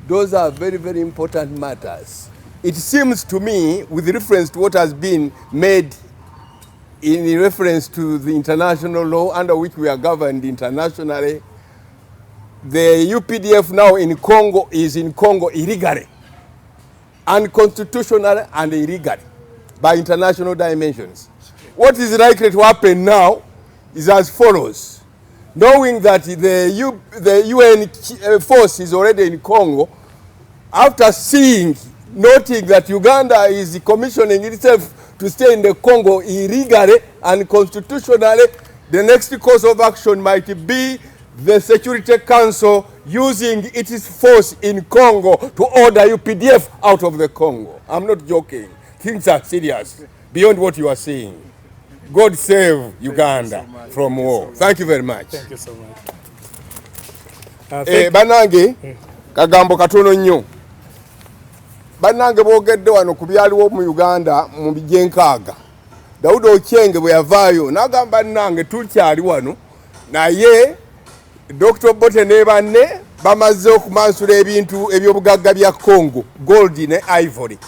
Those are very, very important matters. It seems to me, with reference to what has been made in reference to the international law under which we are governed internationally, the UPDF now in Congo is in Congo illegally, unconstitutional and illegally by international dimensions. What is likely to happen now is as follows. Knowing that the UN force is already in Congo, after noting that Uganda is commissioning itself to stay in the Congo illegally and constitutionally, the next course of action might be the Security Council using its force in Congo to order UPDF out of the Congo. I'm not joking. Things are serious beyond what you are saying. God save Uganda from war. Thank you very much. Thank you so much. Banange kagambo katono nnyo. Bannange boogedde wano ku byaliwo mu Uganda mu bijjenkaaga. Daudi Okyenge bwe yavaayo n'agamba bannange tukyali wano naye Dr. Bote ne banne bamaze okumansula ebintu eby'obugagga bya Congo, gold ne ivory.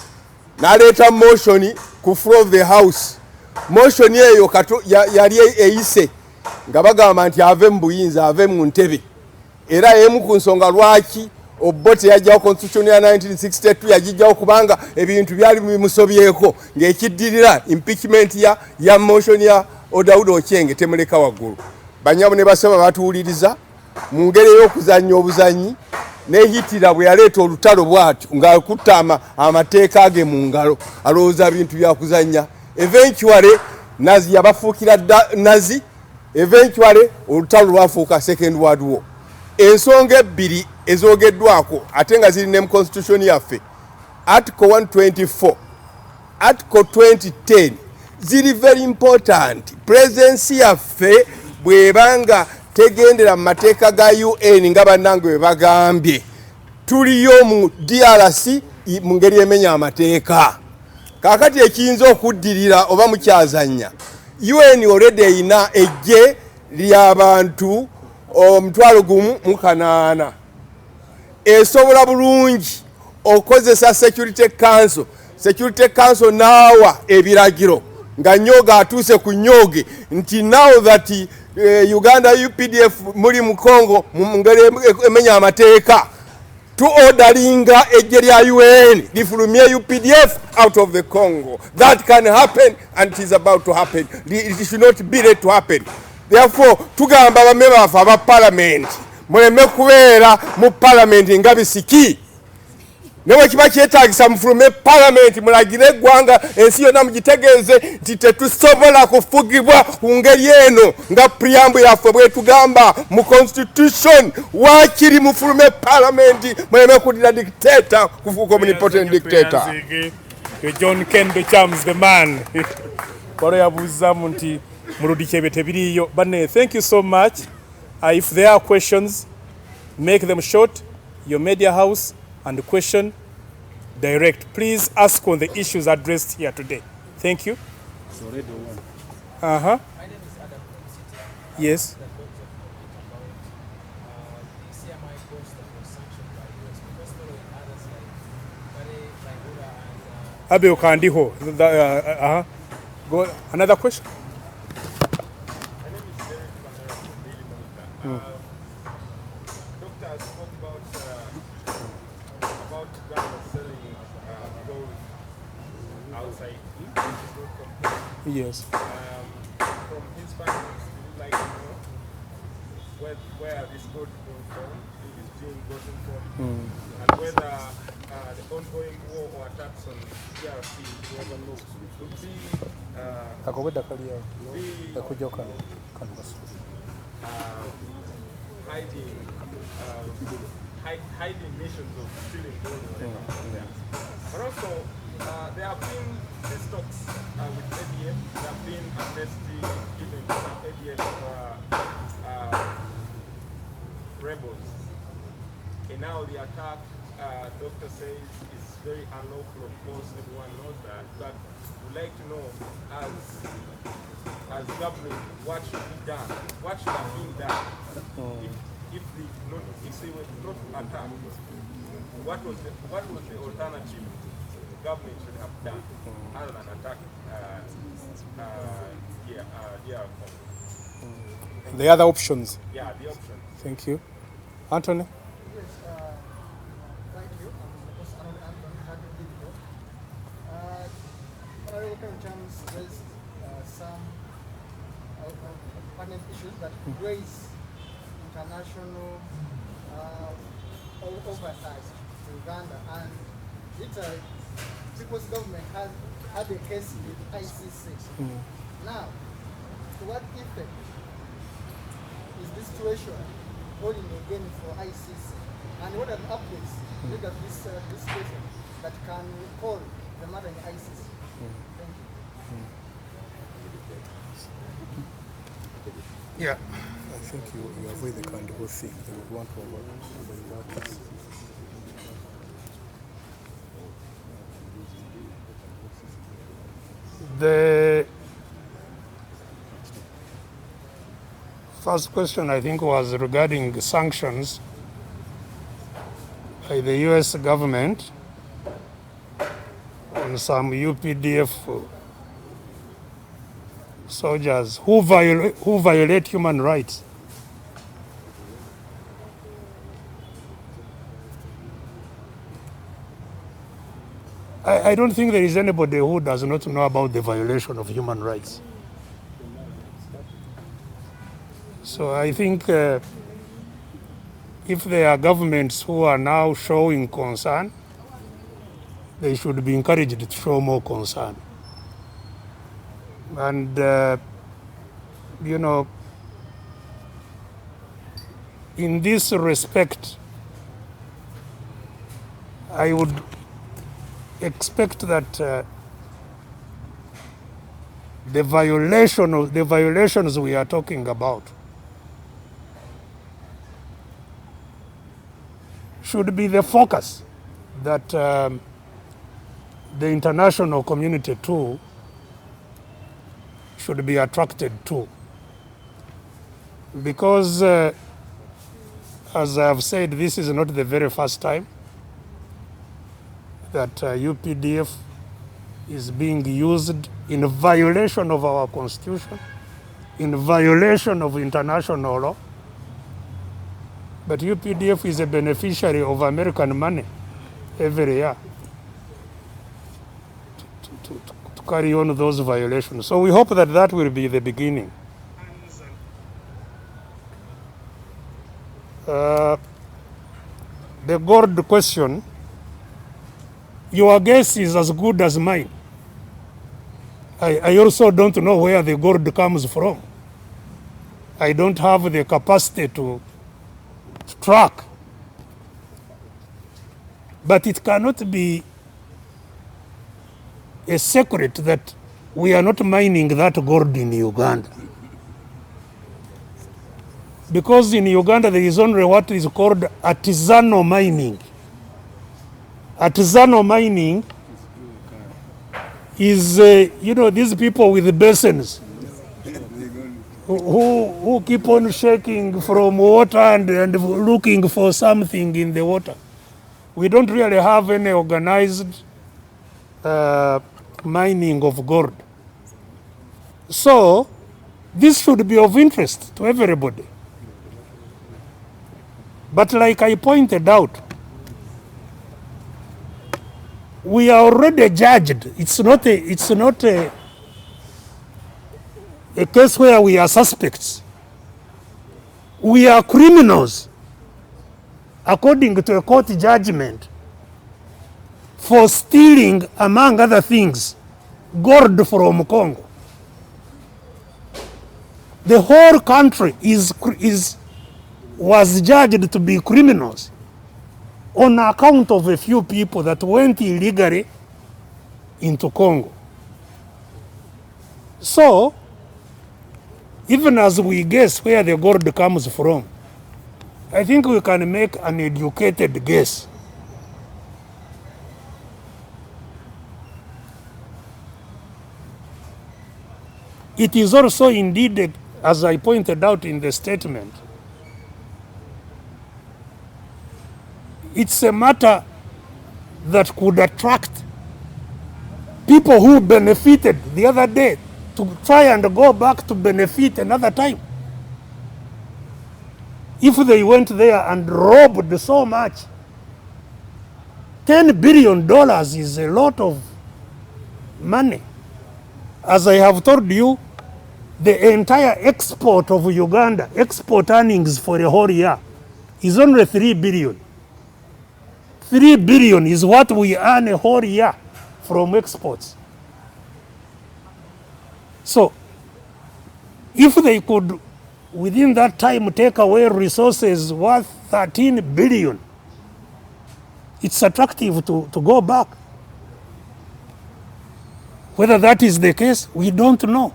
N'aleeta motion ku floor of the house. Motion eyo yali eyise nga bagamba nti ave mu buyinza, ave mu ntebe. Era emu ku nsonga lwaki Obote yajjawo constitution ya 1962 yagijjawo kubanga ebintu byali bimusobyeko ng'ekiddirira impeachment ya motion ya Daudi Okyenge temuleka waggulu. Banyamu ne basaba batuwuliriza mu ngeri y'okuzannya obuzanyi n'ehitira bwe yaleeta olutalo bw'atyo ng'akutta amateeka ge mu ngalo alowooza bintu bya kuzannya. Eventually Nazi yabafuukira Nazi, eventually olutalo lwafuuka Second World War. Ensonga ebbiri ezoogeddwako ate nga ziri ne mu constitution yaffe, Article 124, Article 2010 ziri very important. Presence yaffe bw'ebanga tegendera mu mateeka ga UN nga bannange bwe bagambye, tuliyo mu DRC mu ngeri emenya amateeka. Kaakati ekiyinza okuddirira oba mukyazannya, UN already eyina ejje ly'abantu 1,800 esobola bulungi okozesa Security Council. Security Council naawa ebiragiro nga Nyoga atuuse ku Nyoge nti now that Uganda UPDF muri mu Congo mu ngeri emenya amateeka to ordering'a ejje lya UN lifulumye UPDF out of the Congo. That can happen and it is about to happen. It should not be let to happen. Therefore tugamba bamemba baffe aba parliament muleme kubeera mu parliament nga bisiki. Newe kiba kyetaagisa mufulume parliament mulagire eggwanga ensi yonna mugitegeeze nti tetusobola kufugibwa ku ngeri eno nga preamble yaffe bwe tugamba mu constitution. Waakiri mufulume parliament muleme kuddira dictator kufuuka omnipotent dictator. John Kendo Chams the man. Waro yabuuzamu nti muludi kyebe tebiriyo. Banne, thank you so much. If there are questions, make them short. Your media house and the question direct. Please ask on the issues addressed here today. Thank you. Yes. Abe ukandiho. Go another question. Doctor spoke about Uganda selling gold outside. Yes. From his findings, would you like to know where this gold is being gotten from, and whether the ongoing war or attacks on DRC, whoever knows, would be hiding missions of stealing gold or whatever. But also, there have been these talks with ADF. There have been amnesty given to some ADF rebels. And now the attack doctor says is very unlawful, of course, everyone knows that, but we'd like to know, as government, what should be done? What should have been done if they were not attacked? What was the alternative the government should have done other than attack The other options. Yeah, the options. Thank you. Anthony? Yes, thank you. Honorable Chams raised some pertinent issues that raise international oversight to Uganda, and it's people's government has had a case with ICC. Now, to what effect is this situation holding again for ICC? And what are the updates regarding this situation that can call the matter in ICC? Thank you. Yeah. I think you avoid the kind of thing. They would want to avoid. The first question, I think, was regarding sanctions by the US government on some UPDF soldiers who violate human rights. I don't think there is anybody who does not know about the violation of human rights. So I think if there are governments who are now showing concern, they should be encouraged to show more concern. And, you know, in this respect, I would expect that the violations we are talking about should be the focus that the international community too should be attracted to. Because, as I have said, this is not the very first time that UPDF is being used in violation of our constitution, in violation of international law. But UPDF is a beneficiary of American money every year to carry on those violations. So we hope that that will be the beginning. The gold question, your guess is as good as mine. I also don't know where the gold comes from. I don't have the capacity to track. But it cannot be a secret that we are not mining that gold in Uganda. Because in Uganda there is only what is called artisanal mining. Artisanal mining is, you know, these people with the basins who keep on shaking from water and looking for something in the water. We don't really have any organized mining of gold. So this should be of interest to everybody. But like I pointed out, we are already judged. It's not a case where we are suspects. We are criminals, according to a court judgment, for stealing, among other things, gold from Congo. The whole country was judged to be criminals on account of a few people that went illegally into Congo. So, even as we guess where the gold comes from, I think we can make an educated guess It is also indeed, as I pointed out in the statement, it's a matter that could attract people who benefited the other day to try and go back to benefit another time. If they went there and robbed so much, $10 billion is a lot of money. As I have told you, the entire export of Uganda, export earnings for a whole year, is only 3 billion. 3 billion is what we earn a whole year from exports. So, if they could, within that time, take away resources worth 13 billion, it's attractive to go back. Whether that is the case, we don't know.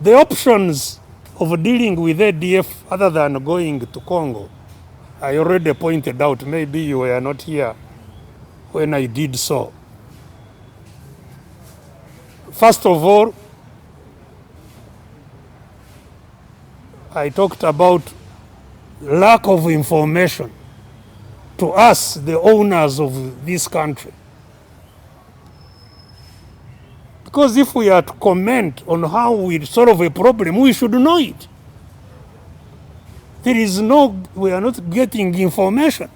The options of dealing with ADF other than going to Congo, I already pointed out, maybe you were not here when I did so. First of all, I talked about lack of information to us, the owners of this country. Because if we are to comment on how we solve a problem, we should know it. We are not getting information.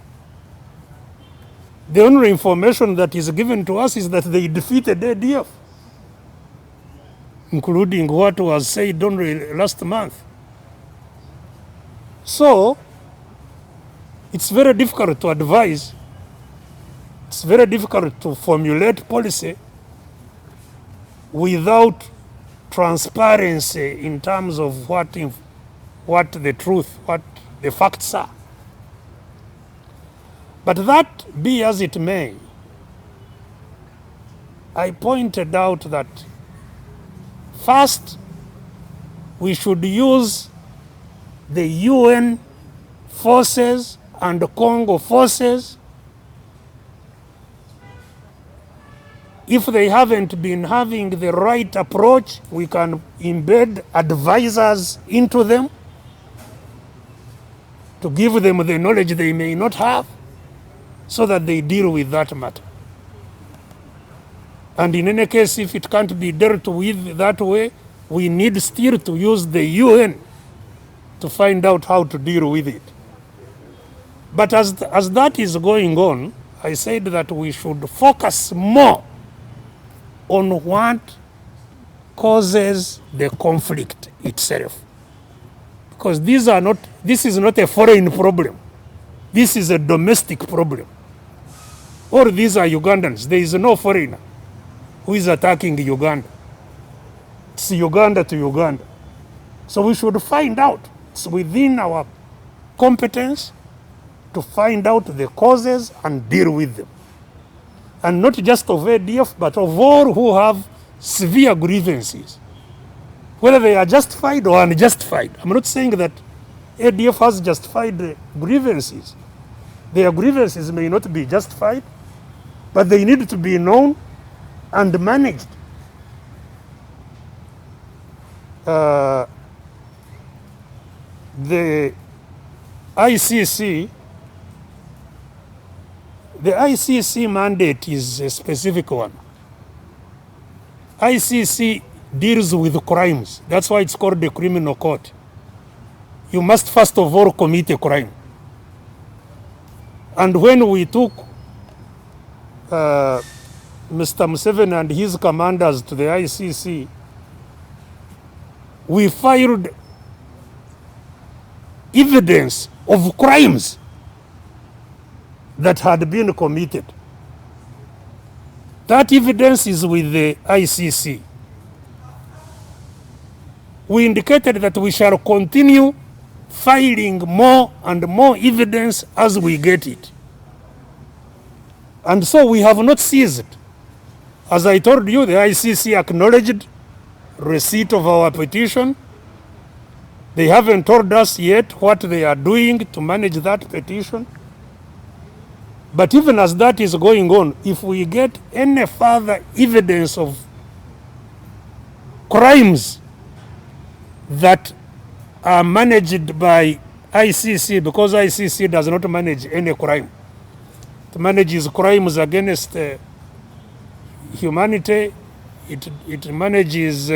The only information that is given to us is that they defeated ADF, including what was said only last month. So, it's very difficult to advise. It's very difficult to formulate policy without transparency in terms of what the truth, what the facts are. But that be as it may, I pointed out that first we should use the UN forces and the Congo forces. If they haven't been having the right approach, we can embed advisors into them to give them the knowledge they may not have so that they deal with that matter. And in any case, if it can't be dealt with that way, we need still to use the UN to find out how to deal with it. But as that is going on, I said that we should focus more on what causes the conflict itself. Because this is not a foreign problem. This is a domestic problem. All these are Ugandans. There is no foreigner who is attacking Uganda. It's Uganda to Uganda. So we should find out. It's within our competence to find out the causes and deal with them. And not just of ADF, but of all who have severe grievances, whether they are justified or unjustified. I'm not saying that ADF has justified grievances. Their grievances may not be justified, but they need to be known and managed. The ICC mandate is a specific one. ICC deals with crimes. That's why it's called the criminal court. You must first of all commit a crime. And when we took Mr. Museveni and his commanders to the ICC, we filed evidence of crimes that had been committed. That evidence is with the ICC. We indicated that we shall continue filing more and more evidence as we get it. And so we have not ceased. As I told you, the ICC acknowledged receipt of our petition. They haven't told us yet what they are doing to manage that petition. But even as that is going on, if we get any further evidence of crimes that are managed by ICC, because ICC does not manage any crime. It manages crimes against humanity. It manages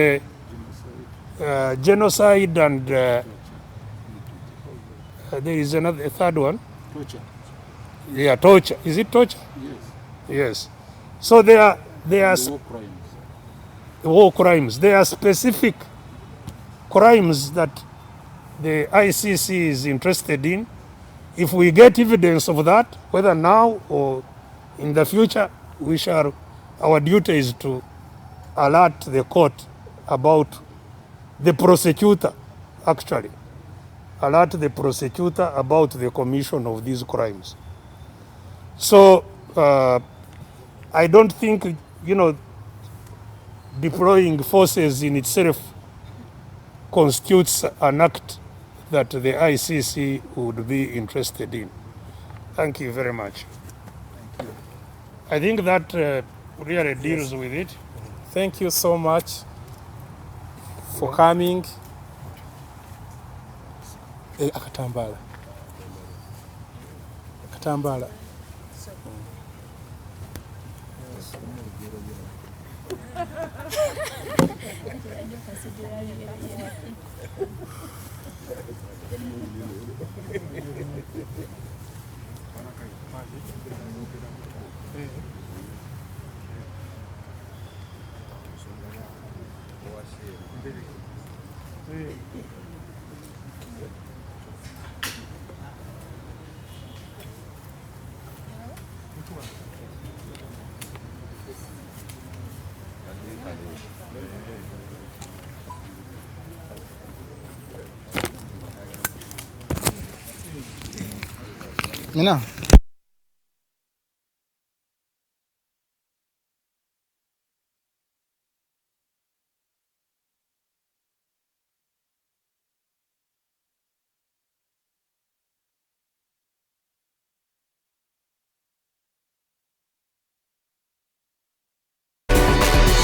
genocide, and there is a third one. Torture. Yeah, torture. Is it torture? Yes. Yes. So there are War crimes. war crimes. There are specific crimes that the ICC is interested in. If we get evidence of that, whether now or in the future, our duty is to alert the court about the prosecutor, actually. Alert the prosecutor about the commission of these crimes. So I don't think, deploying forces in itself constitutes an act that the ICC would be interested in. Thank you very much. I think that really deals with it. Thank you so much for coming. Akatambala. Akatambala. Mina.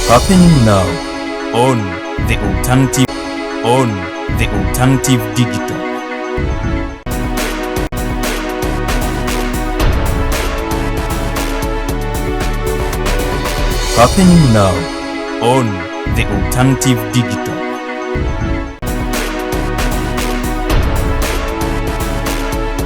Happening now on the alternative digital. Happening now on the alternative digital.